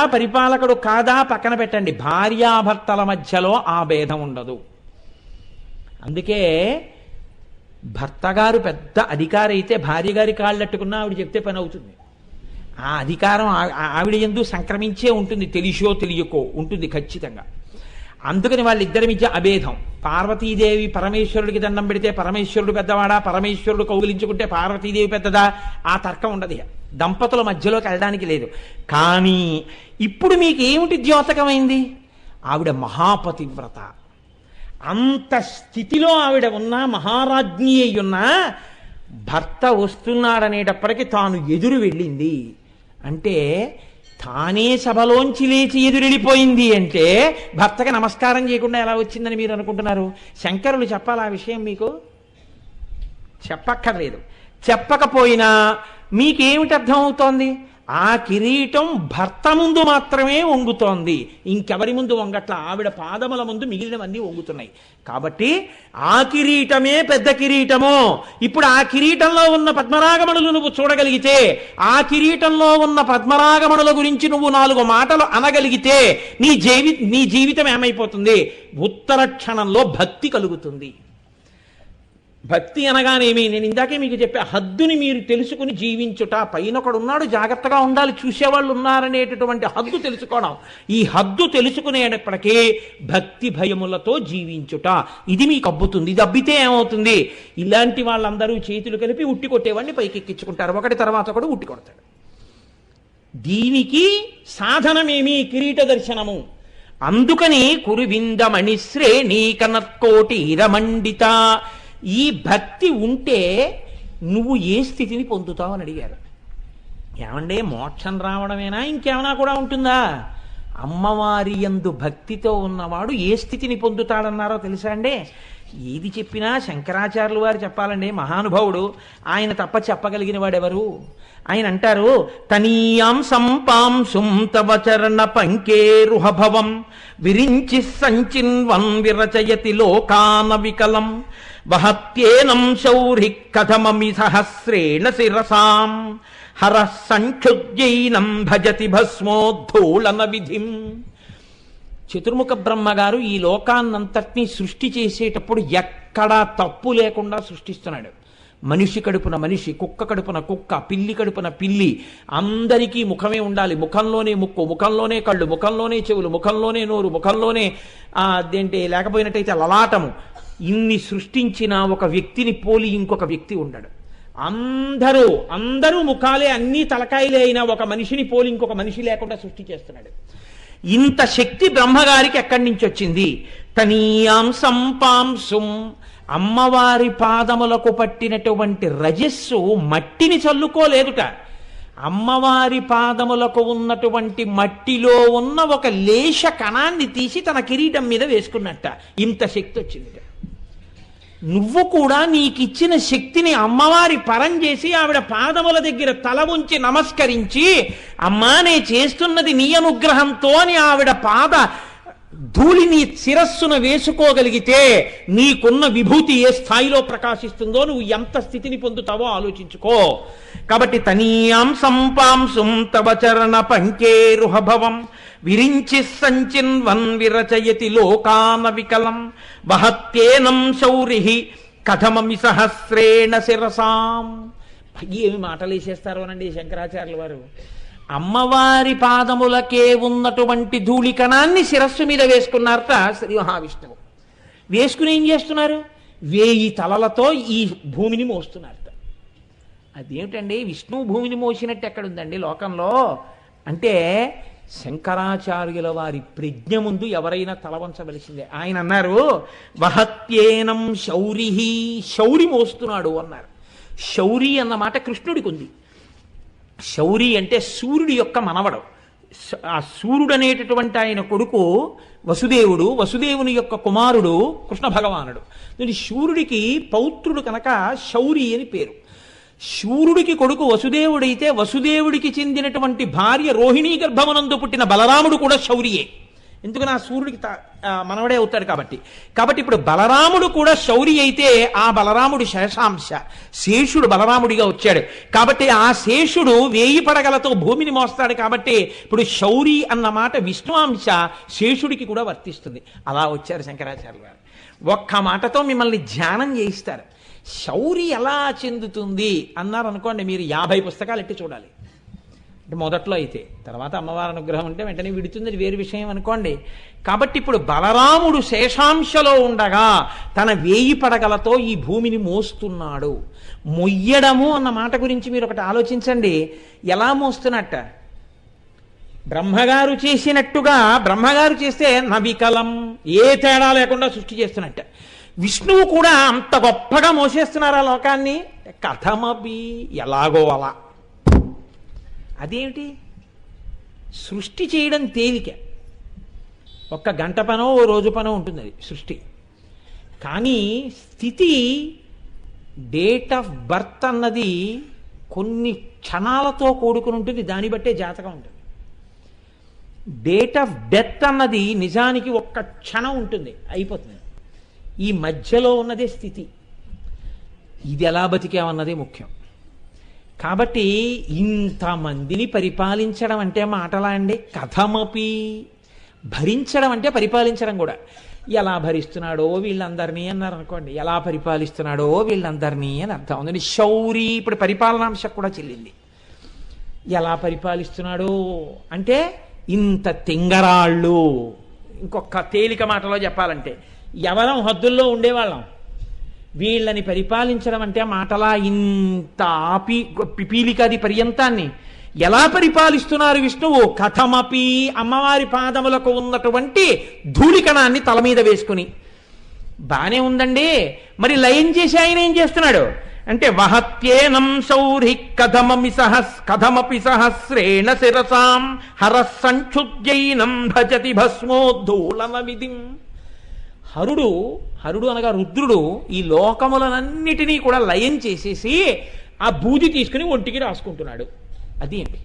పరిపాలకుడు కాదా పక్కన పెట్టండి, భార్యాభర్తల మధ్యలో ఆ భేదం ఉండదు. అందుకే భర్త గారు పెద్ద అధికారి అయితే భార్య గారి కాళ్ళట్టుకున్నా ఆవిడ చెప్తే పని అవుతుంది. ఆ అధికారం ఆవిడ యందు సంక్రమించే ఉంటుంది, తెలిసో తెలియకో ఉంటుంది ఖచ్చితంగా. అందుకని వాళ్ళిద్దరి మధ్య అభేదం. పార్వతీదేవి పరమేశ్వరుడికి దండం పెడితే పరమేశ్వరుడు పెద్దవాడా, పరమేశ్వరుడు కౌగిలించుకుంటే పార్వతీదేవి పెద్దదా, ఆ తర్కం ఉండదు. దంపతుల మధ్యలోకి వెళ్ళడానికి లేదు. కానీ ఇప్పుడు మీకు ఏమిటి ద్యోతకమైంది? ఆవిడ మహాపతివ్రత. అంత స్థితిలో ఆవిడ ఉన్నా, మహారాజ్ఞి అయి ఉన్నా, భర్త వస్తున్నాడనేటప్పటికీ తాను ఎదురు వెళ్ళింది. అంటే తానే సభలోంచి లేచి ఎదురెళ్ళిపోయింది. అంటే భర్తకి నమస్కారం చేయకుండా ఎలా వచ్చిందని మీరు అనుకుంటున్నారు? శంకరులు చెప్పాలి ఆ విషయం మీకు? చెప్పక్కర్లేదు. చెప్పకపోయినా మీకేమిటి అర్థం అవుతోంది? ఆ కిరీటం భర్త ముందు మాత్రమే వంగుతోంది, ఇంకెవరి ముందు వంగట్ల. ఆవిడ పాదముల ముందు మిగిలినవన్నీ వంగుతున్నాయి. కాబట్టి ఆ కిరీటమే పెద్ద కిరీటము. ఇప్పుడు ఆ కిరీటంలో ఉన్న పద్మరాగమణులు నువ్వు చూడగలిగితే, ఆ కిరీటంలో ఉన్న పద్మరాగమణుల గురించి నువ్వు 4 మాటలు అనగలిగితే నీ జీవితం ఏమైపోతుంది? ఉత్తర క్షణంలో భక్తి కలుగుతుంది. భక్తి అనగానేమి? నేను ఇందాకే మీకు చెప్పా, హద్దుని మీరు తెలుసుకుని జీవించుట. పైన ఒకడున్నాడు, జాగ్రత్తగా ఉండాలి, చూసేవాళ్ళు ఉన్నారనేటటువంటి హద్దు తెలుసుకోవడం. ఈ హద్దు తెలుసుకునేటప్పటికీ భక్తి భయములతో జీవించుట, ఇది మీకు అబ్బుతుంది. ఇది అబ్బితే ఏమవుతుంది? ఇలాంటి వాళ్ళందరూ చేతులు కలిపి ఉట్టి కొట్టేవాడిని పైకెక్కించుకుంటారు, ఒకటి తర్వాత ఒకటి ఉట్టి కొడతాడు. దీనికి సాధనమేమి? కిరీట దర్శనము. అందుకని కురువిందమణి శ్రేణీ కనత్కోటి ఇరమండిత. ఈ భక్తి ఉంటే నువ్వు ఏ స్థితిని పొందుతావు అని అడిగారు. ఏమంటే మోక్షం రావడమేనా, ఇంకేమైనా కూడా ఉంటుందా? అమ్మవారి యందు భక్తితో ఉన్నవాడు ఏ స్థితిని పొందుతాడన్నారో తెలుసా అండి? ఏది చెప్పినా శంకరాచార్యులు వారు చెప్పాలండి, మహానుభావుడు. ఆయన తప్ప చెప్పగలిగిన వాడెవరు? ఆయన అంటారు, తనీయాం సంపాంశుం తవ చరణ పంకేరుహభవం విరించి సంచిన్వన్ విరచయతి లోకాన వికలం వహత్యేనం శౌరి కథమమి సహస్రేణ శిరసాం హర సంక్షుజ్యైనం భజతి భస్మోద్ధూళన విధిం. చతుర్ముఖ బ్రహ్మగారు ఈ లోకాన్నంతటినీ సృష్టి చేసేటప్పుడు ఎక్కడా తప్పు లేకుండా సృష్టిస్తున్నాడు. మనిషి కడుపున మనిషి, కుక్క కడుపున కుక్క, పిల్లి కడుపున పిల్లి, అందరికీ ముఖమే ఉండాలి. ముఖంలోనే ముక్కు, ముఖంలోనే కళ్ళు, ముఖంలోనే చెవులు, ముఖంలోనే నోరు, ముఖంలోనే అదేంటి లేకపోయినట్టయితే లలాటము. ఇన్ని సృష్టించిన ఒక వ్యక్తిని పోలి ఇంకొక వ్యక్తి ఉండడు. అందరూ ముఖాలే, అన్ని తలకాయలే అయినా ఒక మనిషిని పోలి ఇంకొక మనిషి లేకుండా సృష్టి చేస్తున్నాడు. ఇంత శక్తి బ్రహ్మగారికి ఎక్కడి నుంచి వచ్చింది? తనీయాం సంపాంసుం, అమ్మవారి పాదములకు పట్టినటువంటి రజస్సు మట్టిని చల్లుకోలేదుట. అమ్మవారి పాదములకు ఉన్నటువంటి మట్టిలో ఉన్న ఒక లేశ కణాన్ని తీసి తన కిరీటం మీద వేసుకున్నట్ట. ఇంత శక్తి వచ్చింది. నువ్వు కూడా నీకిచ్చిన శక్తిని అమ్మవారి పరం చేసి ఆవిడ పాదముల దగ్గర తల ఉంచి నమస్కరించి, అమ్మా నే చేస్తున్నది నీ అనుగ్రహంతో అని ఆవిడ పాద ధూళి నీ శిరస్సును వేసుకోగలిగితే నీకున్న విభూతి ఏ స్థాయిలో ప్రకాశిస్తుందో, నువ్వు ఎంత స్థితిని పొందుతావో ఆలోచించుకో. కాబట్టి తనీయాం సంపాంసుం తవ చరణ పంకేరుహభవం విరించి సంచిన్వన్ విరచయతి లోకాన వికలం వహత్యేనం శౌరిహి కథమమి సహస్రేణ శిరసాం. ఏమి మాటలేసేస్తారోనండి శంకరాచార్యుల వారు. అమ్మవారి పాదములకే ఉన్నటువంటి ధూళికణాన్ని శిరస్సు మీద వేసుకున్నారట శ్రీ మహావిష్ణువు. వేసుకుని ఏం చేస్తున్నారు? 1000 తలలతో ఈ భూమిని మోస్తున్నారట. అదేమిటండి విష్ణువు భూమిని మోసినట్టు ఎక్కడుందండి లోకంలో అంటే, శంకరాచార్యుల వారి ప్రజ్ఞ ముందు ఎవరైనా తలవంచవలసిందే. ఆయన అన్నారు వహత్యేనం శౌరిహి, శౌరి మోస్తున్నాడు అన్నారు. శౌరి అన్న మాట కృష్ణుడికి ఉంది. శౌరి అంటే సూర్యుడి యొక్క మనవడు. ఆ సూర్యుడు అనేటటువంటి ఆయన కొడుకు వసుదేవుడు, వసుదేవుని యొక్క కుమారుడు కృష్ణ భగవానుడు. సూర్యుడికి పౌత్రుడు కనుక శౌరి అని పేరు. శూరుడికి కొడుకు వసుదేవుడైతే వసుదేవుడికి చెందినటువంటి భార్య రోహిణీ గర్భమునందు పుట్టిన బలరాముడు కూడా శౌరియే. ఎందుకు నా సూర్యుడికి మనవడే అవుతాడు కాబట్టి. ఇప్పుడు బలరాముడు కూడా శౌరి అయితే ఆ బలరాముడు శేషాంశ, శేషుడు బలరాముడిగా వచ్చాడు. కాబట్టి ఆ శేషుడు 1000 పడగలతో భూమిని మోస్తాడు. కాబట్టి ఇప్పుడు శౌరి అన్న మాట విష్ణువాంశ శేషుడికి కూడా వర్తిస్తుంది. అలా వచ్చారు శంకరాచార్యులు గారు. ఒక్క మాటతో మిమ్మల్ని ధ్యానం చేయిస్తారు. శౌరి ఎలా చెందుతుంది అన్నారు అనుకోండి, మీరు 50 పుస్తకాలు ఎట్టి చూడాలి. అంటే మొదట్లో అయితే, తర్వాత అమ్మవారి అనుగ్రహం అంటే వెంటనే విడుతుంది, అది వేరు విషయం అనుకోండి. కాబట్టి ఇప్పుడు బలరాముడు శేషాంశలో ఉండగా తన 1000 పడగలతో ఈ భూమిని మోస్తున్నాడు. మొయ్యడము అన్న మాట గురించి మీరు ఒకటి ఆలోచించండి. ఎలా మోస్తున్నట్ట? బ్రహ్మగారు చేసినట్టుగా, బ్రహ్మగారు చేస్తే నవికలం, ఏ తేడా లేకుండా సృష్టి చేస్తున్నట్ట. విష్ణువు కూడా అంత గొప్పగా మోసేస్తున్నారా లోకాన్ని? కథమపి, ఎలాగో అలా. అదేమిటి? సృష్టి చేయడం తేలిక, 1 గంట పనో ఓ రోజు పనో ఉంటుంది అది సృష్టి. కానీ స్థితి, డేట్ ఆఫ్ బర్త్ అన్నది కొన్ని క్షణాలతో కూడుకుని ఉంటుంది. దాన్ని బట్టే జాతకం ఉంటుంది. డేట్ ఆఫ్ డెత్ అన్నది నిజానికి 1 క్షణం ఉంటుంది, అయిపోతుంది. ఈ మధ్యలో ఉన్నదే స్థితి. ఇది ఎలా బతికామన్నదే ముఖ్యం. కాబట్టి ఇంతమందిని పరిపాలించడం అంటే మాటలా అండి? కథమపి, భరించడం అంటే పరిపాలించడం కూడా. ఎలా భరిస్తున్నాడో వీళ్ళందరినీ అన్నారు అనుకోండి, ఎలా పరిపాలిస్తున్నాడో వీళ్ళందరినీ అని అర్థం ఉందండి. శౌరి ఇప్పుడు పరిపాలనాంశ కూడా చెల్లింది. ఎలా పరిపాలిస్తున్నాడో అంటే ఇంత తింగరాళ్ళు. ఇంకొక తేలిక మాటలో చెప్పాలంటే, ఎవరం హద్దుల్లో ఉండేవాళ్ళం. వీళ్ళని పరిపాలించడం అంటే మాటలా ఇంత పిపీలికాది పర్యంతాన్ని ఎలా పరిపాలిస్తున్నారు విష్ణువు? కథమపి, అమ్మవారి పాదములకు ఉన్నటువంటి ధూళికణాన్ని తల మీద వేసుకుని. బానే ఉందండి. మరి లయం చేసి ఆయన ఏం చేస్తున్నాడు అంటే, వహత్యేనం శౌరి కథమపి సహస్రేణ శిరసాం హరస్సంక్షుద్యైనం భజతి భస్మోద్ధూళన విధిం. హరుడు అనగా రుద్రుడు ఈ లోకములనన్నిటినీ కూడా లయం చేసేసి ఆ బూది తీసుకుని ఒంటికి రాసుకుంటున్నాడు. అది ఏంటి?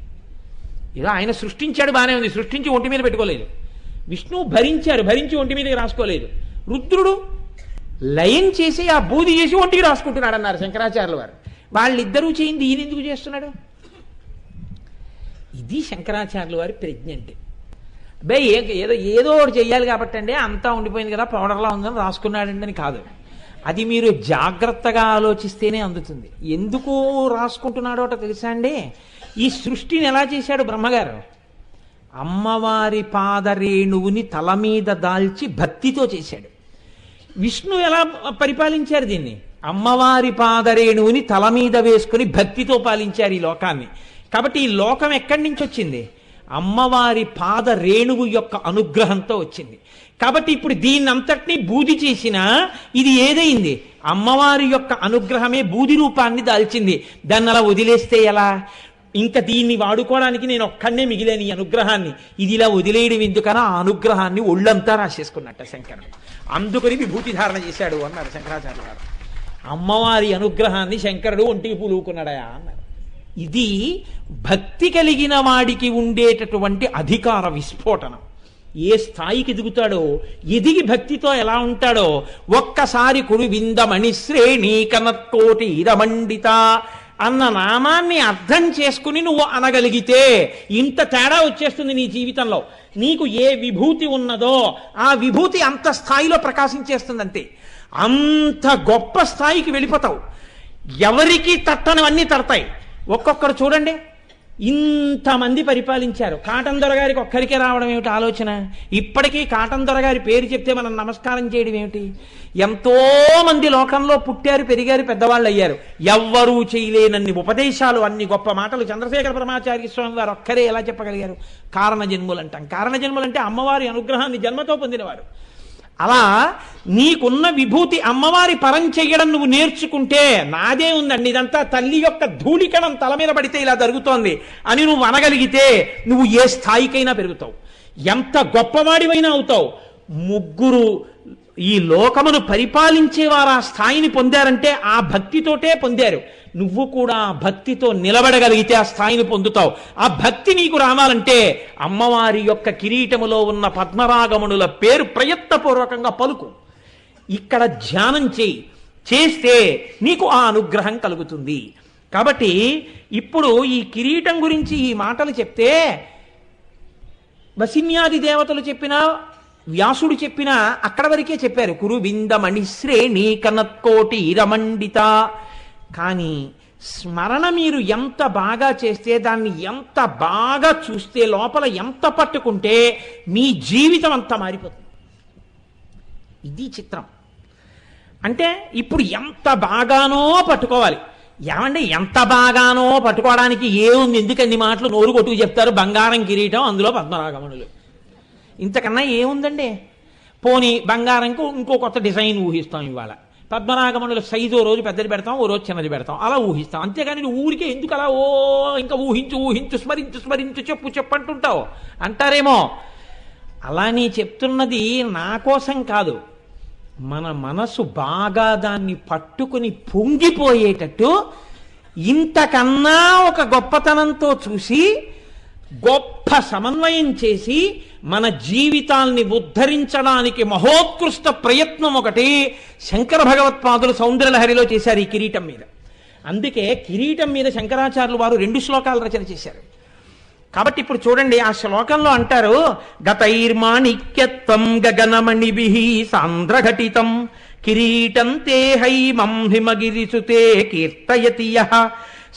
ఇలా ఆయన సృష్టించాడు, బాగానే ఉంది. సృష్టించి ఒంటి మీద పెట్టుకోలేదు. విష్ణువు భరించి ఒంటి మీదకి రాసుకోలేదు. రుద్రుడు లయం చేసి ఆ బూది చేసి ఒంటికి రాసుకుంటున్నాడు అన్నారు శంకరాచార్యుల వారు. వాళ్ళిద్దరూ చేయింది ఈయన ఎందుకు చేస్తున్నాడు? ఇది శంకరాచార్యుల వారి ప్రజ్ఞ అంటే. బే ఏదో ఏదో ఒకటి చెయ్యాలి కాబట్టి అండి, అంతా ఉండిపోయింది కదా పౌడర్లా ఉందని రాసుకున్నాడండి అని కాదు. అది మీరు జాగ్రత్తగా ఆలోచిస్తేనే అందుతుంది. ఎందుకు రాసుకుంటున్నాడో తెలుసా అండి? ఈ సృష్టిని ఎలా చేశాడు బ్రహ్మగారు? అమ్మవారి పాదరేణువుని తల మీద దాల్చి భక్తితో చేశాడు. విష్ణు ఎలా పరిపాలించారు దీన్ని? అమ్మవారి పాదరేణువుని తల మీద వేసుకుని భక్తితో పాలించారు ఈ లోకాన్ని. కాబట్టి ఈ లోకం ఎక్కడి నుంచి వచ్చింది? అమ్మవారి పాద రేణువు యొక్క అనుగ్రహంతో వచ్చింది. కాబట్టి ఇప్పుడు దీన్నంతటినీ బూది చేసినా ఇది ఏదైంది? అమ్మవారి యొక్క అనుగ్రహమే బూది రూపాన్ని దాల్చింది. దాన్ని అలా వదిలేస్తే ఎలా? ఇంకా దీన్ని వాడుకోవడానికి నేను ఒక్కడే మిగిలేని ఈ అనుగ్రహాన్ని, ఇది ఇలా వదిలేయడం ఎందుకనా? ఆ అనుగ్రహాన్ని ఒళ్ళంతా రాసేసుకున్నట్ట శంకరుడు. అందుకని విభూతి ధారణ చేశాడు అన్నారు శంకరాచార్య గారు. అమ్మవారి అనుగ్రహాన్ని శంకరుడు ఒంటికి పులుకున్నాడా అన్నారు. ఇది భక్తి కలిగిన వాడికి ఉండేటటువంటి అధికార విస్ఫోటనం. ఏ స్థాయికి ఎదుగుతాడో, ఎదిగి భక్తితో ఎలా ఉంటాడో ఒక్కసారి కురు విందమణి శ్రేణి కనత్కోటి ఇరమండిత అన్న నామాన్ని అర్థం చేసుకుని నువ్వు అనగలిగితే ఇంత తేడా వచ్చేస్తుంది నీ జీవితంలో. నీకు ఏ విభూతి ఉన్నదో ఆ విభూతి అంత స్థాయిలో ప్రకాశించేస్తుందంతే. అంత గొప్ప స్థాయికి వెళ్ళిపోతావు. ఎవరికి తట్టనివన్నీ తడతాయి. ఒక్కొక్కరు చూడండి, ఇంతమంది పరిపాలించారు. కాటన్ దొరగారికి ఒక్కరికే రావడం ఏమిటి ఆలోచన? ఇప్పటికీ కాటన్ దొరగారి పేరు చెప్తే మనం నమస్కారం చేయడం ఏమిటి? ఎంతో మంది లోకంలో పుట్టారు, పెరిగారు, పెద్దవాళ్ళు అయ్యారు. ఎవ్వరూ చేయలేనన్ని ఉపదేశాలు, అన్ని గొప్ప మాటలు చంద్రశేఖర పరమాచార్య స్వామి వారు ఒక్కరే ఎలా చెప్పగలిగారు? కారణ జన్ములు అంటాం. కారణ జన్ములు అంటే అమ్మవారి అనుగ్రహాన్ని జన్మతో పొందినవారు. అలా నీకున్న విభూతి అమ్మవారి పరం చెయ్యడం నువ్వు నేర్చుకుంటే, నాదే ఉందండి ఇదంతా తల్లి యొక్క ధూళికణం తల మీద పడితే ఇలా జరుగుతోంది అని నువ్వు అనగలిగితే నువ్వు ఏ స్థాయికైనా పెరుగుతావు, ఎంత గొప్పవాడివైనా అవుతావు. ముగ్గురు ఈ లోకమును పరిపాలించేవారు ఆ స్థాయిని పొందారంటే ఆ భక్తితోటే పొందారు. నువ్వు కూడా భక్తితో నిలబడగలిగితే ఆ స్థాయిని పొందుతావు. ఆ భక్తి నీకు రావాలంటే అమ్మవారి యొక్క కిరీటములో ఉన్న పద్మరాగమణుల పేరు ప్రయత్నపూర్వకంగా పలుకు. ఇక్కడ ధ్యానం చేస్తే నీకు ఆ అనుగ్రహం కలుగుతుంది. కాబట్టి ఇప్పుడు ఈ కిరీటం గురించి ఈ మాటలు చెప్తే వసిన్యాది దేవతలు చెప్పినా, వ్యాసుడు చెప్పినా అక్కడ వరకే చెప్పారు. కురు విందమణి శ్రేణి కనత్కోటి రమండిత. కానీ స్మరణ మీరు ఎంత బాగా చేస్తే, దాన్ని ఎంత బాగా చూస్తే, లోపల ఎంత పట్టుకుంటే మీ జీవితం అంతా మారిపోతుంది. ఇది చిత్రం. అంటే ఇప్పుడు ఎంత బాగానో పట్టుకోవాలి. ఏమంటే ఎంత బాగానో పట్టుకోవడానికి ఏముంది? ఎందుకన్ని మాటలు నోరు కొట్టుకు చెప్తారు? బంగారం కిరీటం, అందులో పద్మరాగమణులు, ఇంతకన్నా ఏముందండి? పోనీ బంగారంకు ఇంకో కొత్త డిజైన్ ఊహిస్తాం. ఇవాళ పద్మరాగమణుల సైజు ఓ రోజు పెద్దది పెడతాం, ఓ రోజు చిన్నది పెడతాం, అలా ఊహిస్తాం. అంతేగాని నువ్వు ఊరికే ఎందుకు అలా ఇంకా ఊహించు స్మరించు చెప్పు అంటుంటావు అంటారేమో. అలా నీ చెప్తున్నది నా కోసం కాదు, మన మనసు బాగా దాన్ని పట్టుకుని పొంగిపోయేటట్టు ఇంతకన్నా ఒక గొప్పతనంతో చూసి గొప్ప సమన్వయం చేసి మన జీవితాల్ని ఉద్ధరించడానికి మహోత్కృష్ట ప్రయత్నం ఒకటి శంకర భగవత్పాదులు సౌందర్యలహరిలో చేశారు ఈ కిరీటం మీద. అందుకే కిరీటం మీద శంకరాచార్యులు వారు 2 శ్లోకాలు రచన చేశారు. కాబట్టి ఇప్పుడు చూడండి, ఆ శ్లోకంలో అంటారు, గతైర్మాణిక్యత్వం గగనమణిభిః సాంద్రఘటితం కిరీటం తే హైమం హిమగిరిసుతే కీర్తయతి యః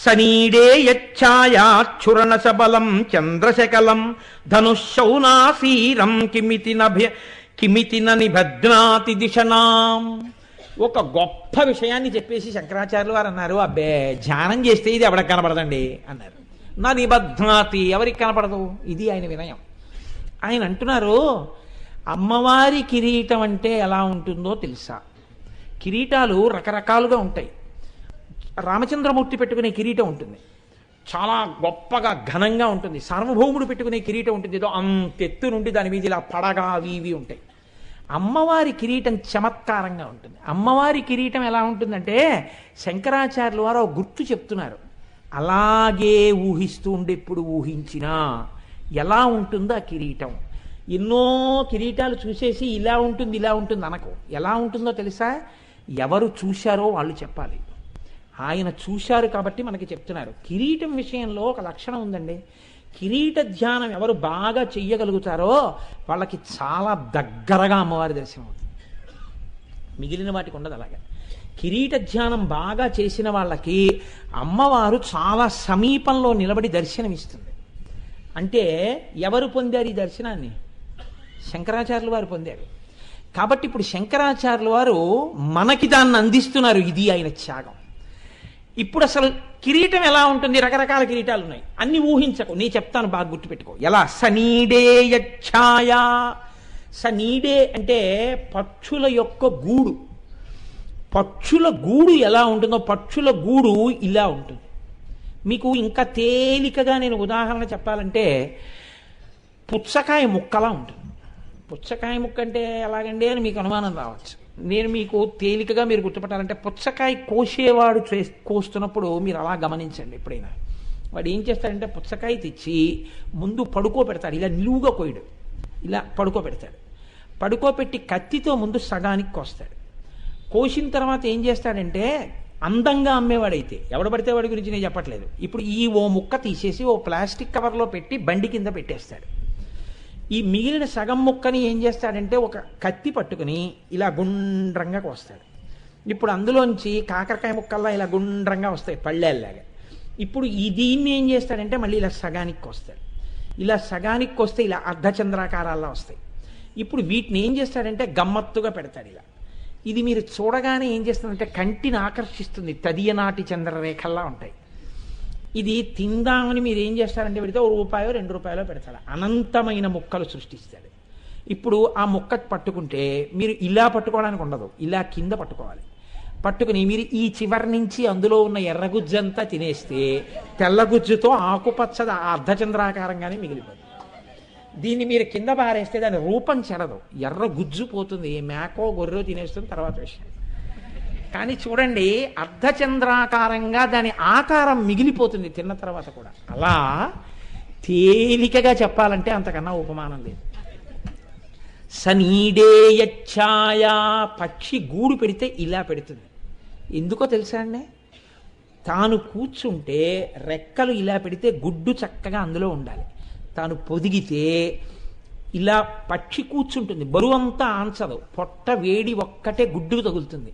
సనీడే యచ్ఛాయాచ్ఛురణ సబలం చంద్రశకలం ధనుశౌనాసీరం కిమితి నిభద్నాతి దిశనాం. ఒక గొప్ప విషయాన్ని చెప్పేసి శంకరాచార్యులు వారు అన్నారు, అబ్బే ధ్యానం చేస్తే ఇది ఎవరికి కనపడదండి అన్నారు. నా నిబధ్నాతి, ఎవరికి కనపడదు? ఇది ఆయన వినయం. ఆయన అంటున్నారు, అమ్మవారి కిరీటం అంటే ఎలా ఉంటుందో తెలుసా? కిరీటాలు రకరకాలుగా ఉంటాయి. రామచంద్రమూర్తి పెట్టుకునే కిరీటం ఉంటుంది, చాలా గొప్పగా ఘనంగా ఉంటుంది. సార్వభౌముడు పెట్టుకునే కిరీటం ఉంటుంది, ఏదో అంతెత్తు నుండి దాని మీద ఇలా పడగా అవి ఇవి ఉంటాయి. అమ్మవారి కిరీటం చమత్కారంగా ఉంటుంది. అమ్మవారి కిరీటం ఎలా ఉంటుందంటే శంకరాచార్యులు వారు గుర్తు చెప్తున్నారు, అలాగే ఊహిస్తూ ఉండి ఎప్పుడు ఊహించినా ఎలా ఉంటుందో ఆ కిరీటం. ఎన్నో కిరీటాలు చూసేసి ఇలా ఉంటుంది అనకు. ఎలా ఉంటుందో తెలుసా? ఎవరు చూశారో వాళ్ళు చెప్పాలి. ఆయన చూశారు కాబట్టి మనకి చెప్తున్నారు. కిరీటం విషయంలో ఒక లక్షణం ఉందండి. కిరీట ధ్యానం ఎవరు బాగా చెయ్యగలుగుతారో వాళ్ళకి చాలా దగ్గరగా అమ్మవారి దర్శనం అవుతుంది. మిగిలిన వాటికి ఉండదు అలాగే. కిరీట ధ్యానం బాగా చేసిన వాళ్ళకి అమ్మవారు చాలా సమీపంలో నిలబడి దర్శనమిస్తుంది. అంటే ఎవరు పొందారు ఈ దర్శనాన్ని? శంకరాచార్యులు వారు పొందారు. కాబట్టి ఇప్పుడు శంకరాచార్యులు వారు మనకి దాన్ని అందిస్తున్నారు. ఇది ఆయన త్యాగం. ఇప్పుడు అసలు కిరీటం ఎలా ఉంటుంది? రకరకాల కిరీటాలు ఉన్నాయి. అన్ని ఊహించకు, నేను చెప్తాను, బాగా గుర్తుపెట్టుకో. ఎలా? సనీడే యచ్ఛాయ. సనీడే అంటే పక్షుల యొక్క గూడు. పక్షుల గూడు ఎలా ఉంటుందో పక్షుల గూడు ఇలా ఉంటుంది. మీకు ఇంకా తేలికగా నేను ఉదాహరణ చెప్పాలంటే పుచ్చకాయ ముక్కలా ఉంటుంది. పుచ్చకాయ ముక్క అంటే ఎలాగండి అని మీకు అనుమానం రావచ్చు. నేను మీకు తేలికగా మీరు గుర్తుపట్టాలంటే పుచ్చకాయ కోసేవాడు కోస్తున్నప్పుడు మీరు అలా గమనించండి. ఎప్పుడైనా వాడు ఏం చేస్తాడంటే పుచ్చకాయ తెచ్చి ముందు పడుకోబెడతాడు. ఇలా నిలువుగా కోయడు, ఇలా పడుకోబెడతాడు. పడుకోబెట్టి కత్తితో ముందు సగానికి కోస్తాడు. కోసిన తర్వాత ఏం చేస్తాడంటే అందంగా అమ్మేవాడైతే, ఎవడు పడితే వాడి గురించి నేను చెప్పట్లేదు, ఇప్పుడు ఓ ముక్క తీసేసి ఓ ప్లాస్టిక్ కవర్లో పెట్టి బండి కింద పెట్టేస్తాడు. ఈ మిగిలిన సగం ముక్కని ఏం చేస్తాడంటే ఒక కత్తి పట్టుకుని ఇలా గుండ్రంగా కోస్తాడు. ఇప్పుడు అందులోంచి కాకరకాయ ముక్కల్లా ఇలా గుండ్రంగా వస్తాయి పళ్ళేలాగా. ఇప్పుడు దీన్ని ఏం చేస్తాడంటే మళ్ళీ ఇలా సగానికి కోస్తాడు. ఇలా సగానికి కోస్తే ఇలా అర్ధచంద్రాకారాల్లో వస్తాయి. ఇప్పుడు వీటిని ఏం చేస్తాడంటే గమ్మత్తుగా పెడతాడు ఇలా. ఇది మీరు చూడగానే ఏం చేస్తుందంటే కంటిని ఆకర్షిస్తుంది. తదియనాటి చంద్రరేఖల్లా ఉంటాయి. ఇది తిందామని మీరు ఏం చేస్తారంటే పెడితే ₹1 ₹2 పెడతాడు. అనంతమైన ముక్కలు సృష్టిస్తాడు. ఇప్పుడు ఆ ముక్క పట్టుకుంటే మీరు ఇలా పట్టుకోవడానికి ఉండదు, ఇలా కింద పట్టుకోవాలి. పట్టుకుని మీరు ఈ చివరి నుంచి అందులో ఉన్న ఎర్రగుజ్జంతా తినేస్తే తెల్లగుజ్జుతో ఆకుపచ్చ అర్ధచంద్రాకారంగానే మిగిలిపోతుంది. దీన్ని మీరు కింద పారేస్తే దాని రూపం చెడదు, ఎర్ర గుజ్జు పోతుంది. మేకో గొర్రెో తినేస్తుంది తర్వాత విషయం. కానీ చూడండి, అర్ధచంద్రాకారంగా దాని ఆకారం మిగిలిపోతుంది తిన్న తర్వాత కూడా. అలా తేలికగా చెప్పాలంటే అంతకన్నా ఉపమానం లేదు. సనీడే యచ్ఛాయ. పక్షి గూడు పెడితే ఇలా పెడుతుంది. ఎందుకో తెలుసా అండి? తాను కూర్చుంటే రెక్కలు ఇలా పెడితే గుడ్డు చక్కగా అందులో ఉండాలి. తాను పొదిగితే ఇలా పక్షి కూర్చుంటుంది, బరువంతా ఆంచదు. పొట్ట వేడి ఒక్కటే గుడ్డుకు తగులుతుంది.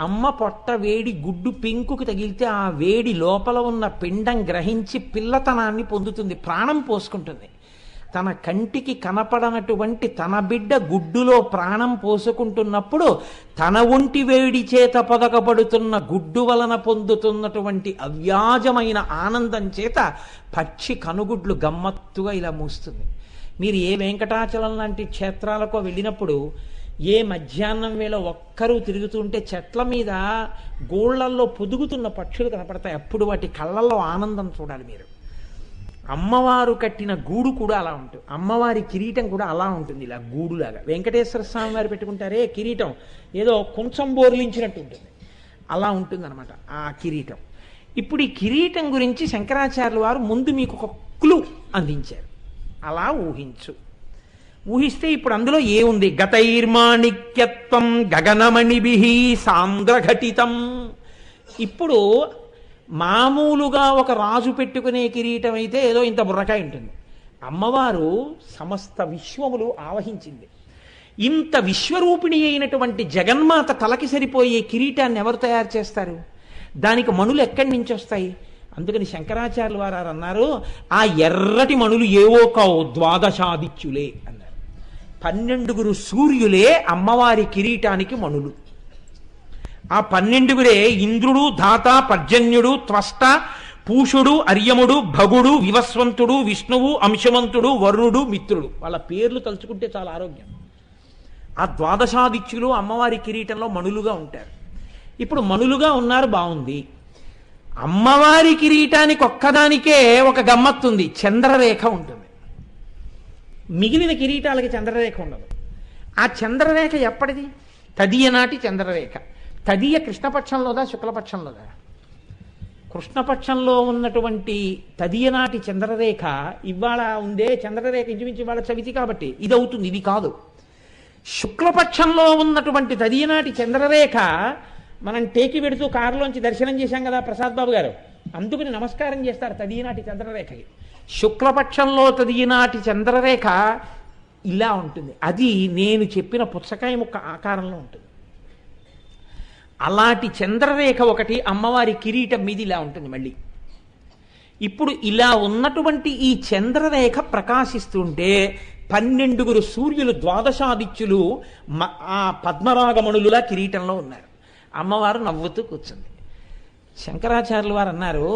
అమ్మ పొట్ట వేడి గుడ్డు పెంకుకి తగిలితే ఆ వేడి లోపల ఉన్న పిండం గ్రహించి పిల్లతనాన్ని పొందుతుంది, ప్రాణం పోసుకుంటుంది. తన కంటికి కనపడనటువంటి తన బిడ్డ గుడ్డులో ప్రాణం పోసుకుంటున్నప్పుడు తన ఒంటి వేడి చేత పొదగబడుతున్న గుడ్డు వలన పొందుతున్నటువంటి అవ్యాజమైన ఆనందం చేత పక్షి కనుగుడ్లు గమ్మత్తుగా ఇలా మూస్తుంది. మీరు ఏ వెంకటాచలం లాంటి క్షేత్రాలకో వెళ్ళినప్పుడు ఏ మధ్యాహ్నం వేళ ఒక్కరూ తిరుగుతుంటే చెట్ల మీద గోళ్లల్లో పొదుగుతున్న పక్షులు కనపడతాయి. అప్పుడు వాటి కళ్ళల్లో ఆనందం చూడాలి మీరు. అమ్మవారు కట్టిన గూడు కూడా అలా ఉంటుంది. అమ్మవారి కిరీటం కూడా అలా ఉంటుంది, ఇలా గూడులాగా. వెంకటేశ్వర స్వామి వారు పెట్టుకుంటారే కిరీటం, ఏదో కొంచెం బోర్లించినట్టు ఉంటుంది, అలా ఉంటుందన్నమాట ఆ కిరీటం. ఇప్పుడు ఈ కిరీటం గురించి శంకరాచార్యుల వారు ముందు మీకు ఒక క్లూ అందించారు. అలా ఊహిస్తే ఇప్పుడు అందులో ఏముంది? గతైర్మాణిక్యత్వం గగనమణిభిః సాంద్రఘటితం. ఇప్పుడు మామూలుగా ఒక రాజు పెట్టుకునే కిరీటం అయితే ఏదో ఇంత బుర్రకాయ ఉంటుంది. అమ్మవారు సమస్త విశ్వములు ఆవహించింది. ఇంత విశ్వరూపిణి అయినటువంటి జగన్మాత తలకి సరిపోయే కిరీటాన్ని ఎవరు తయారు చేస్తారు? దానికి మణులు ఎక్కడి నుంచి వస్తాయి? అందుకని శంకరాచార్యుల వారు అన్నారు, ఆ ఎర్రటి మణులు ఏవో కావు, ద్వాదశాదిత్యులే అన్నారు. 12 సూర్యులే అమ్మవారి కిరీటానికి మణులు. ఆ 12 ఇంద్రుడు, ధాత, పర్జన్యుడు, త్వష్ట, పూషుడు, అర్యముడు, భగుడు, వివస్వంతుడు, విష్ణువు, అంశవంతుడు, వరుణుడు, మిత్రుడు. వాళ్ళ పేర్లు తలుచుకుంటే చాలా ఆరోగ్యం. ఆ ద్వాదశాదిత్యులు అమ్మవారి కిరీటంలో మణులుగా ఉంటారు. ఇప్పుడు మణులుగా ఉన్నారు, బాగుంది. అమ్మవారి కిరీటానికి ఒక్కదానికే ఒక గమ్మత్తుంది, చంద్రరేఖ ఉంటుంది. మిగిలిన కిరీటాలకి చంద్రరేఖ ఉండదు. ఆ చంద్రరేఖ ఎప్పటిది? తదియనాటి చంద్రరేఖ. తదియ కృష్ణపక్షంలోదా శుక్లపక్షంలోదా? కృష్ణపక్షంలో ఉన్నటువంటి తదియనాటి చంద్రరేఖ ఇవాళ ఉందే చంద్రరేఖ ఇంచుమించు ఇవాళ చవితి కాబట్టి ఇది అవుతుంది, ఇది కాదు. శుక్లపక్షంలో ఉన్నటువంటి తదియనాటి చంద్రరేఖ మనం టేకి పెడుతూ కారులోంచి దర్శనం చేశాం కదా ప్రసాద్ బాబు గారు, అందుకని నమస్కారం చేస్తారు తదియనాటి చంద్రరేఖకి. శుక్లపక్షంలో తదినాటి చంద్రరేఖ ఇలా ఉంటుంది. అది నేను చెప్పిన పుచ్చకాయ ముక్క ఆకారంలో ఉంటుంది. అలాంటి చంద్రరేఖ ఒకటి అమ్మవారి కిరీటం మీద ఇలా ఉంటుంది. మళ్ళీ ఇప్పుడు ఇలా ఉన్నటువంటి ఈ చంద్రరేఖ ప్రకాశిస్తుంటే 12 సూర్యులు ద్వాదశాదిత్యులు ఆ పద్మరాగమణులులా కిరీటంలో ఉన్నారు. అమ్మవారు నవ్వుతూ కూర్చుంది. శంకరాచార్యులు వారు అన్నారు,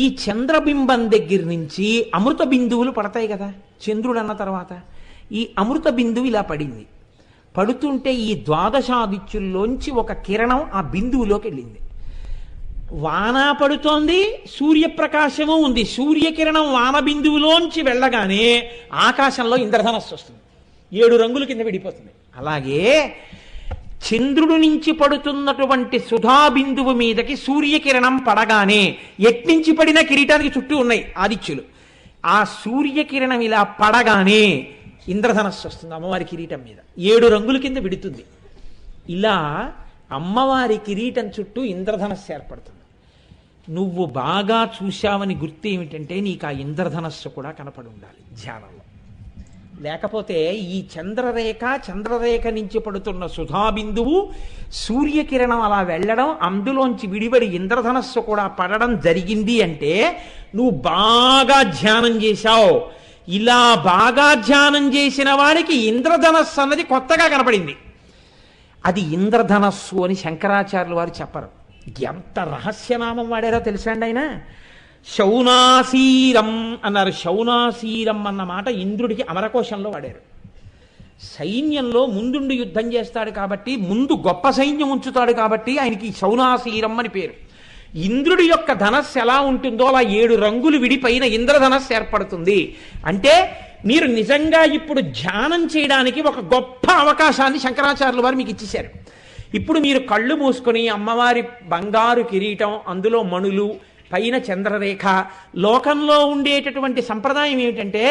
ఈ చంద్రబింబం దగ్గర నుంచి అమృత బిందువులు పడతాయి కదా చంద్రుడు అన్న తర్వాత. ఈ అమృత బిందువు ఇలా పడింది. పడుతుంటే ఈ ద్వాదశాదిత్యుల్లోంచి ఒక కిరణం ఆ బిందువులోకి వెళ్ళింది. వాన పడుతోంది, సూర్యప్రకాశము ఉంది. సూర్యకిరణం వాన బిందువులోంచి వెళ్ళగానే ఆకాశంలో ఇంద్రధనస్సు వస్తుంది, 7 రంగుల కింద విడిపోతుంది. అలాగే చంద్రుడి నుంచి పడుతున్నటువంటి సుధా బిందువు మీదకి సూర్యకిరణం పడగానే ఎట్నుంచి పడిన కిరీటానికి చుట్టూ ఉన్నాయి ఆదిత్యులు. ఆ సూర్యకిరణం ఇలా పడగానే ఇంద్రధనస్సు వస్తుంది అమ్మవారి కిరీటం మీద, 7 రంగుల కింద విడుతుంది. ఇలా అమ్మవారి కిరీటం చుట్టూ ఇంద్రధనస్సు ఏర్పడుతుంది. నువ్వు బాగా చూశావని గుర్తు ఏమిటంటే నీకు ఆ ఇంద్రధనస్సు కూడా కనపడి ఉండాలి ధ్యానంలో. లేకపోతే ఈ చంద్రరేఖ నుంచి పడుతున్న సుధాబిందువు సూర్యకిరణం అలా వెళ్ళడం, అందులోంచి విడిబడి ఇంద్రధనస్సు కూడా పడడం జరిగింది అంటే నువ్వు బాగా ధ్యానం చేశావు. ఇలా బాగా ధ్యానం చేసిన వాడికి ఇంద్రధనస్సు అన్నది కొత్తగా కనపడింది. అది ఇంద్రధనస్సు అని శంకరాచార్యులు వారు చెప్పరు. ఎంత రహస్యనామం వాడారో తెలుసండి ఆయన. శౌనాసీరం అన్నారు. శౌనాసీరం అన్న మాట ఇంద్రుడికి అమరకోశంలో వాడారు. సైన్యంలో ముందుండి యుద్ధం చేస్తాడు కాబట్టి, ముందు గొప్ప సైన్యం ఉంచుతాడు కాబట్టి ఆయనకి శౌనాసీరం అని పేరు. ఇంద్రుడి యొక్క ధనస్సు ఎలా ఉంటుందో అలా 7 రంగులు విడిపైన ఇంద్రధనస్సు ఏర్పడుతుంది. అంటే మీరు నిజంగా ఇప్పుడు ధ్యానం చేయడానికి ఒక గొప్ప అవకాశాన్ని శంకరాచార్యులు వారు మీకు ఇచ్చేశారు. ఇప్పుడు మీరు కళ్ళు మూసుకొని అమ్మవారి బంగారు కిరీటం, అందులో మణులు, పైన చంద్రరేఖ. లోకంలో ఉండేటటువంటి సంప్రదాయం ఏమిటంటే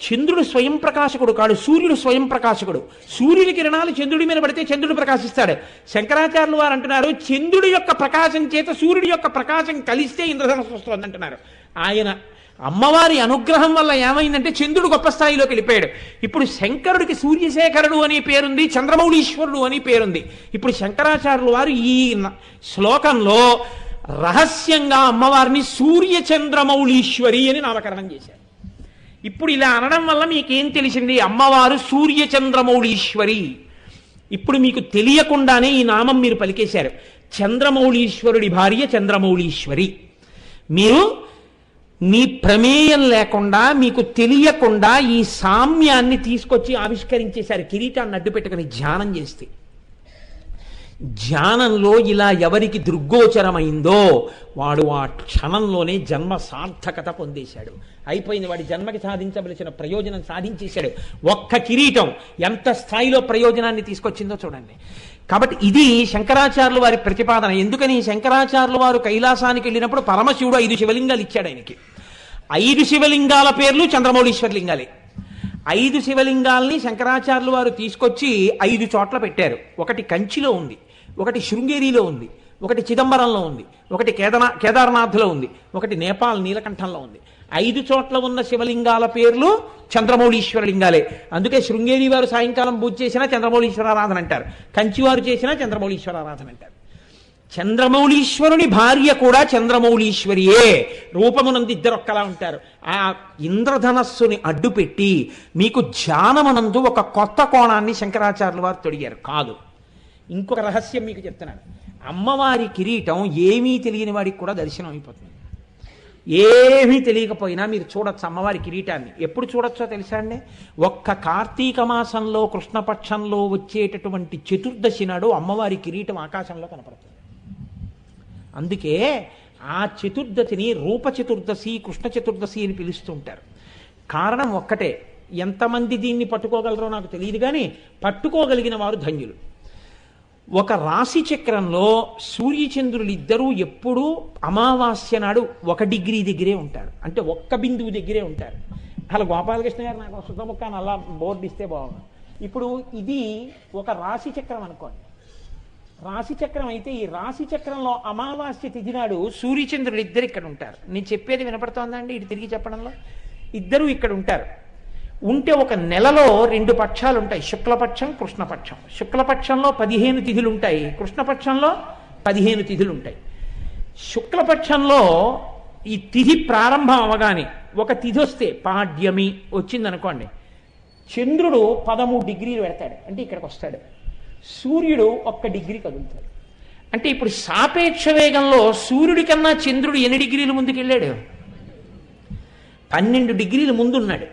చంద్రుడు స్వయం ప్రకాశకుడు కాడు, సూర్యుడు స్వయం ప్రకాశకుడు. సూర్యుడి కిరణాలు చంద్రుడి మీద పడితే చంద్రుడు ప్రకాశిస్తాడు. శంకరాచార్యులు వారు అంటున్నారు చంద్రుడి యొక్క ప్రకాశం చేత సూర్యుడి యొక్క ప్రకాశం కలిస్తే ఇంద్రధనస్సు వస్తుంది అంటున్నారు. ఆయన అమ్మవారి అనుగ్రహం వల్ల ఏమైందంటే చంద్రుడు గొప్ప స్థాయిలోకి వెళ్ళిపోయాడు. ఇప్పుడు శంకరుడికి సూర్యశేఖరుడు అని పేరుంది, చంద్రమౌళీశ్వరుడు అని పేరుంది. ఇప్పుడు శంకరాచార్యులు వారు ఈ శ్లోకంలో రహస్యంగా అమ్మవారిని సూర్య చంద్రమౌళీశ్వరి అని నామకరణం చేశారు. ఇప్పుడు ఇలా అనడం వల్ల మీకేం తెలిసింది? అమ్మవారు సూర్య చంద్రమౌళీశ్వరి. ఇప్పుడు మీకు తెలియకుండానే ఈ నామం మీరు పలికేశారు. చంద్రమౌళీశ్వరుడి భార్య చంద్రమౌళీశ్వరి. మీరు మీ ప్రమేయం లేకుండా, మీకు తెలియకుండా ఈ సామ్యాన్ని తీసుకొచ్చి ఆవిష్కరించేశారు కిరీటాన్ని అడ్డు పెట్టుకుని ధ్యానం చేస్తే. ధ్యానంలో ఇలా ఎవరికి దృగ్గోచరమైందో వాడు ఆ క్షణంలోనే జన్మ సార్థకత పొందేశాడు. అయిపోయింది, వాడి జన్మకి సాధించవలసిన ప్రయోజనం సాధించేశాడు. ఒక్క కిరీటం ఎంత స్థాయిలో ప్రయోజనాన్ని తీసుకొచ్చిందో చూడండి. కాబట్టి ఇది శంకరాచార్యులు వారి ప్రతిపాదన. ఎందుకని శంకరాచార్యులు వారు కైలాసానికి వెళ్ళినప్పుడు పరమశివుడు 5 శివలింగాలు ఇచ్చాడు ఆయనకి. 5 శివలింగాల పేర్లు చంద్రమౌళీశ్వర లింగాలే. 5 శివలింగాల్ని శంకరాచార్యులు వారు తీసుకొచ్చి 5 చోట్ల పెట్టారు. ఒకటి కంచిలో ఉంది, ఒకటి శృంగేరిలో ఉంది, ఒకటి చిదంబరంలో ఉంది, ఒకటి కేదార్నాథ్లో ఉంది, ఒకటి నేపాల్ నీలకంఠంలో ఉంది. 5 చోట్ల ఉన్న శివలింగాల పేర్లు చంద్రమౌళీశ్వర లింగాలే. అందుకే శృంగేరి వారు సాయంకాలం పూజ చేసినా చంద్రమౌళీశ్వర ఆరాధన అంటారు, కంచివారు చేసినా చంద్రమౌళీశ్వర ఆరాధన అంటారు. చంద్రమౌళీశ్వరుని భార్య కూడా చంద్రమౌళీశ్వరియే. రూపమునందు ఇద్దరు ఒక్కలా ఉంటారు. ఆ ఇంద్రధనస్సుని అడ్డుపెట్టి మీకు ధ్యానమనందు ఒక కొత్త కోణాన్ని శంకరాచార్యులు వారు తొడిగారు. కాదు, ఇంకొక రహస్యం మీకు చెప్తున్నాను. అమ్మవారి కిరీటం ఏమీ తెలియని వాడికి కూడా దర్శనం అయిపోతుంది. ఏమీ తెలియకపోయినా మీరు చూడొచ్చు అమ్మవారి కిరీటాన్ని. ఎప్పుడు చూడొచ్చో తెలుసా అండి? ఒక్క కార్తీక మాసంలో కృష్ణపక్షంలో వచ్చేటటువంటి చతుర్దశి నాడు అమ్మవారి కిరీటం ఆకాశంలో కనపడుతుంది. అందుకే ఆ చతుర్దశిని రూప చతుర్దశి, కృష్ణ చతుర్దశి అని పిలుస్తుంటారు. కారణం ఒక్కటే, ఎంతమంది దీన్ని పట్టుకోగలరో నాకు తెలియదు కానీ పట్టుకోగలిగిన వారు ధన్యులు. ఒక రాశి చక్రంలో సూర్యచంద్రులు ఇద్దరూ ఎప్పుడూ అమావాస్య నాడు 1 డిగ్రీ దగ్గరే ఉంటారు. అంటే 1 బిందువు దగ్గరే ఉంటారు. అలా గోపాలకృష్ణ గారు నాకు సుతముఖాన్ని అలా బోర్డు ఇస్తే బాగుంది. ఇప్పుడు ఇది ఒక రాశి చక్రం అనుకోండి. రాశి చక్రం అయితే ఈ రాశి చక్రంలో అమావాస్య తిథి నాడు సూర్యచంద్రులు ఇద్దరు ఇక్కడ ఉంటారు. నేను చెప్పేది వినపడుతోందండి? ఇటు తిరిగి చెప్పడంలో ఇద్దరు ఇక్కడ ఉంటారు. ఉంటే ఒక నెలలో 2 పక్షాలు ఉంటాయి, శుక్లపక్షం కృష్ణపక్షం. శుక్లపక్షంలో 15 తిథులు ఉంటాయి, కృష్ణపక్షంలో 15 తిథులు ఉంటాయి. శుక్లపక్షంలో ఈ తిథి ప్రారంభం అవగానే ఒక తిథి వస్తే పాడ్యమి వచ్చిందనుకోండి, చంద్రుడు 13 డిగ్రీలు పెడతాడు, అంటే ఇక్కడికి వస్తాడు. సూర్యుడు 1 డిగ్రీ కదులుతాడు. అంటే ఇప్పుడు సాపేక్ష వేగంలో సూర్యుడి కన్నా చంద్రుడు ఎన్ని డిగ్రీలు ముందుకెళ్ళాడు? 12 డిగ్రీలు ముందున్నాడు.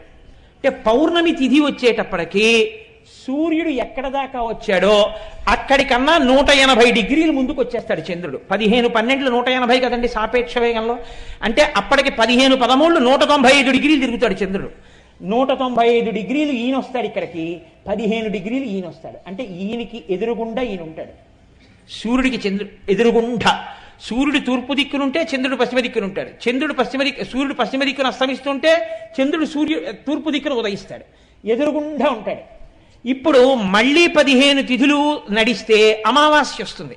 అంటే పౌర్ణమి తిథి వచ్చేటప్పటికి సూర్యుడు ఎక్కడ దాకా వచ్చాడో అక్కడికన్నా 180 డిగ్రీలు ముందుకు వచ్చేస్తాడు చంద్రుడు. 15 12 180 కదండి సాపేక్ష వేగంలో. అంటే అప్పటికి 15 13 195 డిగ్రీలు తిరుగుతాడు చంద్రుడు. 195 డిగ్రీలు ఈయన వస్తాడు ఇక్కడికి, 15 డిగ్రీలు ఈయన వస్తాడు. అంటే ఈయనకి ఎదురుగుండా ఈయన ఉంటాడు. సూర్యుడికి చంద్రుడు ఎదురుగుండా, సూర్యుడు తూర్పు దిక్కునుంటే చంద్రుడు పశ్చిమ దిక్కునుంటాడు. సూర్యుడు పశ్చిమ దిక్కును అస్తమిస్తుంటే చంద్రుడు తూర్పు దిక్కును ఉదయిస్తాడు, ఎదురుగుండా ఉంటాడు. ఇప్పుడు మళ్ళీ 15 తిథులు నడిస్తే అమావాస్య వస్తుంది.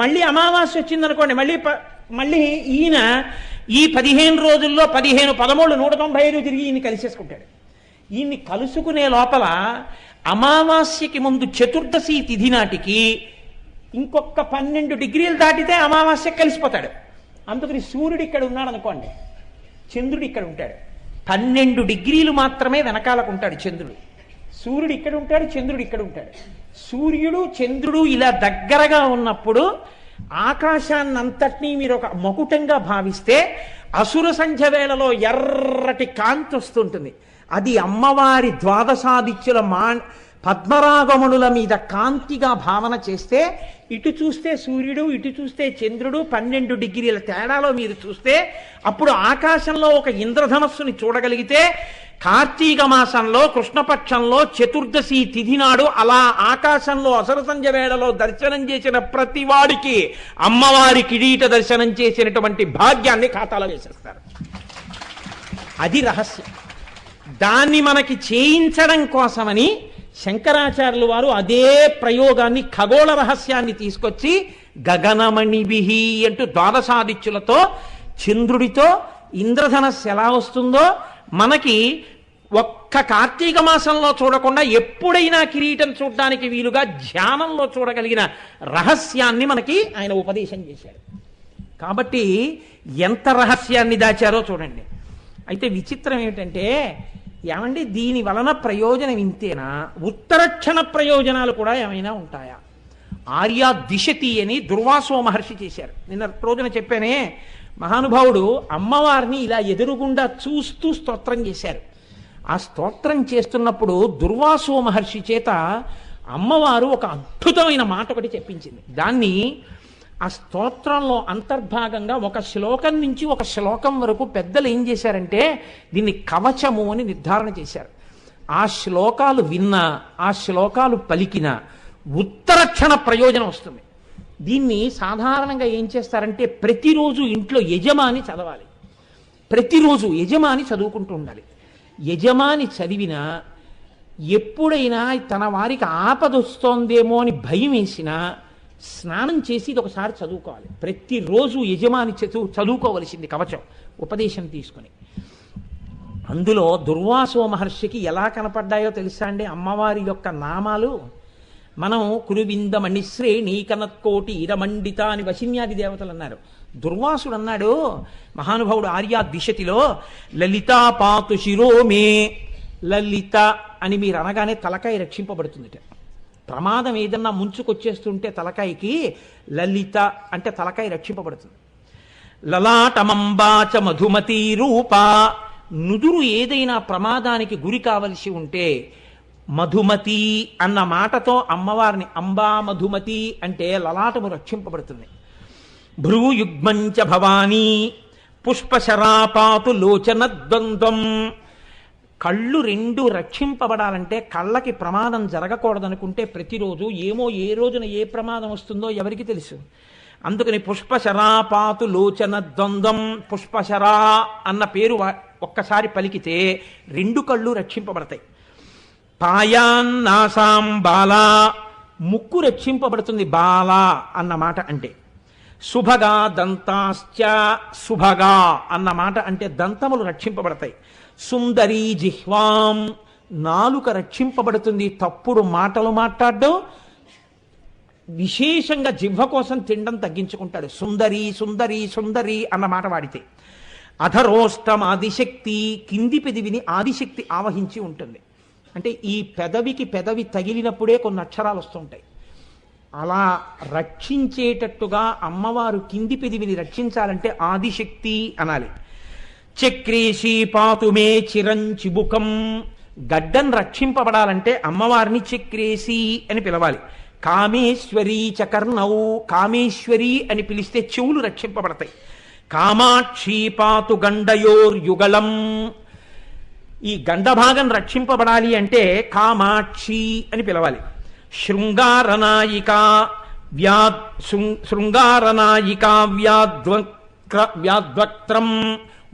మళ్ళీ అమావాస్య వచ్చిందనుకోండి, మళ్ళీ ఈయన ఈ 15 రోజుల్లో 15 13 195 తిరిగి ఈయన కలిసేసుకుంటాడు. ఈయన్ని కలుసుకునే లోపల అమావాస్యకి ముందు చతుర్దశి తిథి నాటికి ఇంకొక 12 డిగ్రీలు దాటితే అమావాస్య కలిసిపోతాడు. అందుకని సూర్యుడు ఇక్కడ ఉన్నాడు అనుకోండి, చంద్రుడు ఇక్కడ ఉంటాడు. 12 డిగ్రీలు మాత్రమే వెనకాలకు ఉంటాడు చంద్రుడు. సూర్యుడు ఇక్కడ ఉంటాడు, చంద్రుడు ఇక్కడ ఉంటాడు. సూర్యుడు చంద్రుడు ఇలా దగ్గరగా ఉన్నప్పుడు ఆకాశాన్నంతటినీ మీరు ఒక మకుటంగా భావిస్తే అసుర సంధ్య వేళలో ఎర్రటి కాంతి వస్తుంటుంది. అది అమ్మవారి ద్వాదశాదిత్యుల పద్మరాగమణుల మీద కాంతిగా భావన చేస్తే, ఇటు చూస్తే సూర్యుడు, ఇటు చూస్తే చంద్రుడు 12 డిగ్రీల తేడాలో మీరు చూస్తే అప్పుడు ఆకాశంలో ఒక ఇంద్రధనస్సుని చూడగలిగితే, కార్తీక మాసంలో కృష్ణపక్షంలో చతుర్దశి తిథి నాడు అలా ఆకాశంలో అసుర సంధ్య వేళలో దర్శనం చేసిన ప్రతి వాడికి అమ్మవారి కిరీట దర్శనం చేసినటువంటి భాగ్యాన్ని ఖాతాలో వేసేస్తారు. అది రహస్యం. దాన్ని మనకి చేయించడం కోసమని శంకరాచార్యులు వారు అదే ప్రయోగాన్ని, ఖగోళ రహస్యాన్ని తీసుకొచ్చి గగనమణిభిః అంటూ ద్వాదశాదిత్యులతో చంద్రుడితో ఇంద్రధనస్సు ఎలా వస్తుందో మనకి ఒక్క కార్తీక మాసంలో చూడకుండా ఎప్పుడైనా కిరీటం చూడడానికి వీలుగా ధ్యానంలో చూడగలిగిన రహస్యాన్ని మనకి ఆయన ఉపదేశం చేశాడు. కాబట్టి ఎంత రహస్యాన్ని దాచారో చూడండి. అయితే విచిత్రం ఏమిటంటే, ఏమండి దీని వలన ప్రయోజనం ఇంతేనా? ఉత్తరక్షణ ప్రయోజనాలు కూడా ఏమైనా ఉంటాయా? ఆర్యా దిశతి అని దుర్వాసో మహర్షి చేశారు. నిన్న రోజున చెప్పానే, మహానుభావుడు అమ్మవారిని ఇలా ఎదురుగుండా చూస్తూ స్తోత్రం చేశారు. ఆ స్తోత్రం చేస్తున్నప్పుడు దుర్వాసో మహర్షి చేత అమ్మవారు ఒక అద్భుతమైన మాట ఒకటి చెప్పించింది. దాన్ని ఆ స్తోత్రంలో అంతర్భాగంగా ఒక శ్లోకం నుంచి ఒక శ్లోకం వరకు పెద్దలు ఏం చేశారంటే దీన్ని కవచము అని నిర్ధారణ చేశారు. ఆ శ్లోకాలు విన్నా, ఆ శ్లోకాలు పలికినా ఉత్తరక్షణ ప్రయోజనం వస్తుంది. దీన్ని సాధారణంగా ఏం చేస్తారంటే ప్రతిరోజు ఇంట్లో యజమాని చదవాలి. ప్రతిరోజు యజమాని చదువుకుంటూ ఉండాలి. యజమాని చదివినా ఎప్పుడైనా తన వారికి ఆపదొస్తోందేమో అని భయం వేసినా స్నానం చేసి ఇది ఒకసారి చదువుకోవాలి. ప్రతిరోజు యజమాని చదువుకోవలసింది కవచం, ఉపదేశం తీసుకుని. అందులో దుర్వాసో మహర్షికి ఎలా కనపడ్డాయో తెలుసా అండి అమ్మవారి యొక్క నామాలు? మనం కురువింద మణిశ్రేణి కనత్కోటి ఇరమండిత అని వశిన్యాది దేవతలు అన్నారు. దుర్వాసుడు అన్నాడు, మహానుభావుడు ఆర్యా దిశతిలో, లలితా పాతు శిరోమే. లలిత అని మీరు అనగానే తలకాయ రక్షింపబడుతుందిట. ప్రమాదం ఏదన్నా ముంచుకొచ్చేస్తుంటే తలకాయకి లలిత అంటే తలకాయ రక్షింపబడుతుంది. లలాటమంబాచ మధుమతి రూప. నుదురు ఏదైనా ప్రమాదానికి గురి కావలసి ఉంటే మధుమతి అన్న మాటతో అమ్మవారిని అంబా మధుమతి అంటే లలాటము రక్షింపబడుతుంది. భ్రూయుగ్మంచ భవానీ పుష్పశరాపాతు లోచన ద్వంద్వం. కళ్ళు 2 రక్షింపబడాలంటే, కళ్ళకి ప్రమాదం జరగకూడదనుకుంటే ప్రతిరోజు ఏమో ఏ రోజున ఏ ప్రమాదం వస్తుందో ఎవరికి తెలుసు. అందుకని పుష్పశరాపాతు లోచన ద్వంద్వం, పుష్పశరా అన్న పేరు ఒక్కసారి పలికితే 2 కళ్ళు రక్షింపబడతాయి. పాయాన్నాసాం బాలా, ముక్కు రక్షింపబడుతుంది బాలా అన్న మాట అంటే. శుభగా దంతాశ్చ, శుభగా అన్న మాట అంటే దంతములు రక్షింపబడతాయి. సుందరీ జిహ్వాం, నాలుక రక్షింపబడుతుంది. తప్పుడు మాటలు మాట్లాడడం, విశేషంగా జిహ్వ కోసం తినడం తగ్గించుకుంటాడు. సుందరి సుందరి సుందరి అన్న మాట వాడితే. అధరోష్టం ఆదిశక్తి, కింది పెదవిని ఆదిశక్తి ఆవహించి ఉంటుంది. అంటే ఈ పెదవికి పెదవి తగిలినప్పుడే కొన్ని అక్షరాలు వస్తుంటాయి. అలా రక్షించేటట్టుగా అమ్మవారు కింది పెదవిని రక్షించాలంటే ఆదిశక్తి అనాలి. చక్రేశీ పాతుమే చిరంచిబుకం, గడ్డం రక్షింపబడాలంటే అమ్మవారిని చక్రేశి అని పిలవాలి. కామేశ్వరీ చకర్ణౌ, కామేశ్వరి అని పిలిస్తే చెవులు రక్షింపబడతాయి. కామాక్షి పాతు గండయోర్యుగళం, ఈ గండభాగం రక్షింపబడాలి అంటే కామాక్షి అని పిలవాలి. శృంగారనాయిక శృంగారనాయిక వ్యాద్వక్త్రం,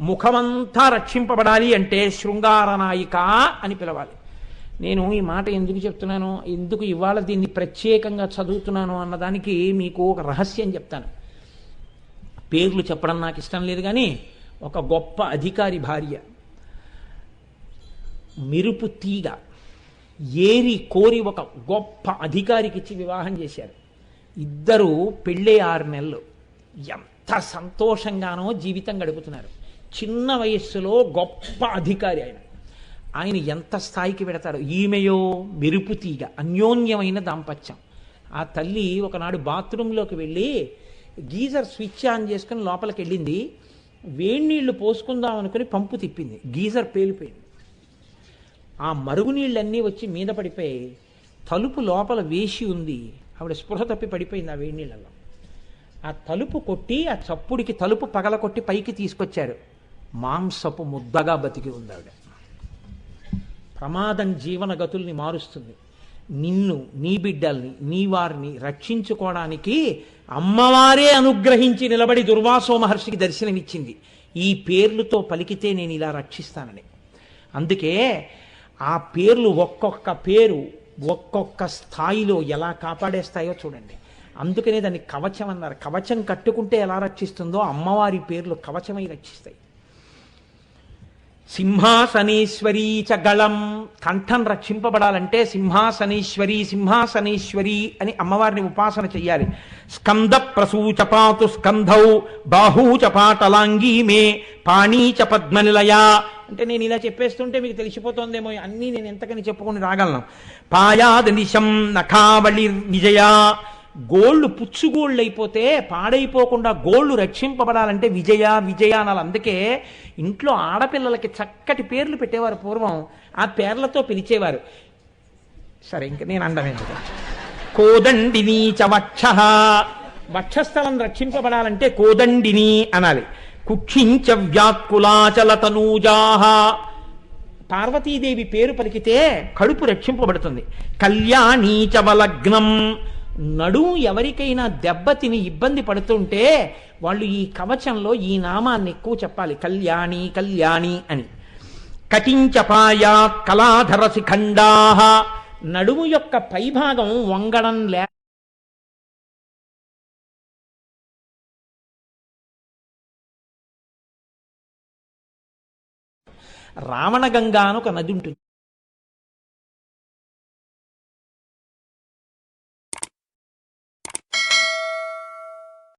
ముఖమంతా రక్షింపబడాలి అంటే శృంగారనాయిక అని పిలవాలి. నేను ఈ మాట ఎందుకు చెప్తున్నాను, ఎందుకు ఇవాళ దీన్ని ప్రత్యేకంగా చదువుతున్నాను అన్నదానికి మీకు ఒక రహస్యం చెప్తాను. పేర్లు చెప్పడం నాకు ఇష్టం లేదు, కానీ ఒక గొప్ప అధికారి భార్య మెరుపు తీగ ఏరి కోరి ఒక గొప్ప అధికారికి ఇచ్చి వివాహం చేశారు. ఇద్దరు పెళ్ళే 6 నెలలు ఎంత సంతోషంగానో జీవితం గడుపుతున్నారు. చిన్న వయస్సులో గొప్ప అధికారి ఆయన ఎంత స్థాయికి పెడతాడు. ఈమెయో మెరుపు తీగ, అన్యోన్యమైన దాంపత్యం. ఆ తల్లి ఒకనాడు బాత్రూంలోకి వెళ్ళి గీజర్ స్విచ్ ఆన్ చేసుకుని లోపలికి వెళ్ళింది. వేడి నీళ్లు పోసుకుందాం అనుకుని పంపు తిప్పింది, గీజర్ పేలిపోయింది. ఆ మరుగునీళ్ళన్నీ వచ్చి మీద పడిపోయి తలుపు లోపల వేసి ఉంది. ఆవిడ స్పృహ తప్పి పడిపోయింది ఆ వేడి నీళ్ళలో. ఆ తలుపు కొట్టి ఆ చప్పుడికి తలుపు పగల కొట్టి పైకి తీసుకొచ్చారు. మాంసపు ముద్దగా బతికి ఉంది ఆవిడ. ప్రమాదం జీవన గతుల్ని మారుస్తుంది. నిన్ను, నీ బిడ్డల్ని, నీ వారిని రక్షించుకోవడానికి అమ్మవారే అనుగ్రహించి నిలబడి దుర్వాసో మహర్షికి దర్శనమిచ్చింది. ఈ పేర్లతో పలికితే నేను ఇలా రక్షిస్తానని. అందుకే ఆ పేర్లు ఒక్కొక్క పేరు ఒక్కొక్క స్థాయిలో ఎలా కాపాడేస్తాయో చూడండి. అందుకనే దాన్ని కవచం అన్నారు. కవచం కట్టుకుంటే ఎలా రక్షిస్తుందో అమ్మవారి పేర్లు కవచమై రక్షిస్తాయి. సింహాసనేశ్వరీ చ గళం, కంఠం రక్షింపబడాలంటే సింహాసనేశ్వరి సింహాసనేశ్వరి అని అమ్మవారిని ఉపాసన చెయ్యాలి. స్కంద ప్రసూచపాతు స్కంధౌ బాహూచపాటలాంగీ మే పాణీచ పద్మనిలయ. అంటే నేను ఇలా చెప్పేస్తుంటే మీకు తెలిసిపోతుందేమో, అన్నీ నేను ఎంతకని చెప్పుకొని రాగలను. పాయాది నిశం నఖావళి విజయ, గోళ్ళు పుచ్చుగోళ్ళు అయిపోతే పాడైపోకుండా గోళ్ళు రక్షింపబడాలంటే విజయ విజయ అనాలి. అందుకే ఇంట్లో ఆడపిల్లలకి చక్కటి పేర్లు పెట్టేవారు పూర్వం. ఆ పేర్లతో పిలిచేవారు. సరే, ఇంక నేను అండమేందుకు. కోదండిని చ వక్ష, వక్షస్థలం రక్షింపబడాలంటే కోదండిని అనాలి. కుక్షించ వ్యాత్కులాచల తనూజాహ, పార్వతీదేవి పేరు పలికితే కడుపు రక్షింపబడుతుంది. కళ్యాణీచ వలగ్నం, నడుము ఎవరికైనా దెబ్బతిని ఇబ్బంది పడుతుంటే వాళ్ళు ఈ కవచంలో ఈ నామాన్ని ఎక్కువ చెప్పాలి, కళ్యాణి కళ్యాణి అని. కటించపాయా కళాధర శిఖండాహ, నడుము యొక్క పైభాగం వంగడం రావణగంగా అని ఒక నది ఉంటుంది.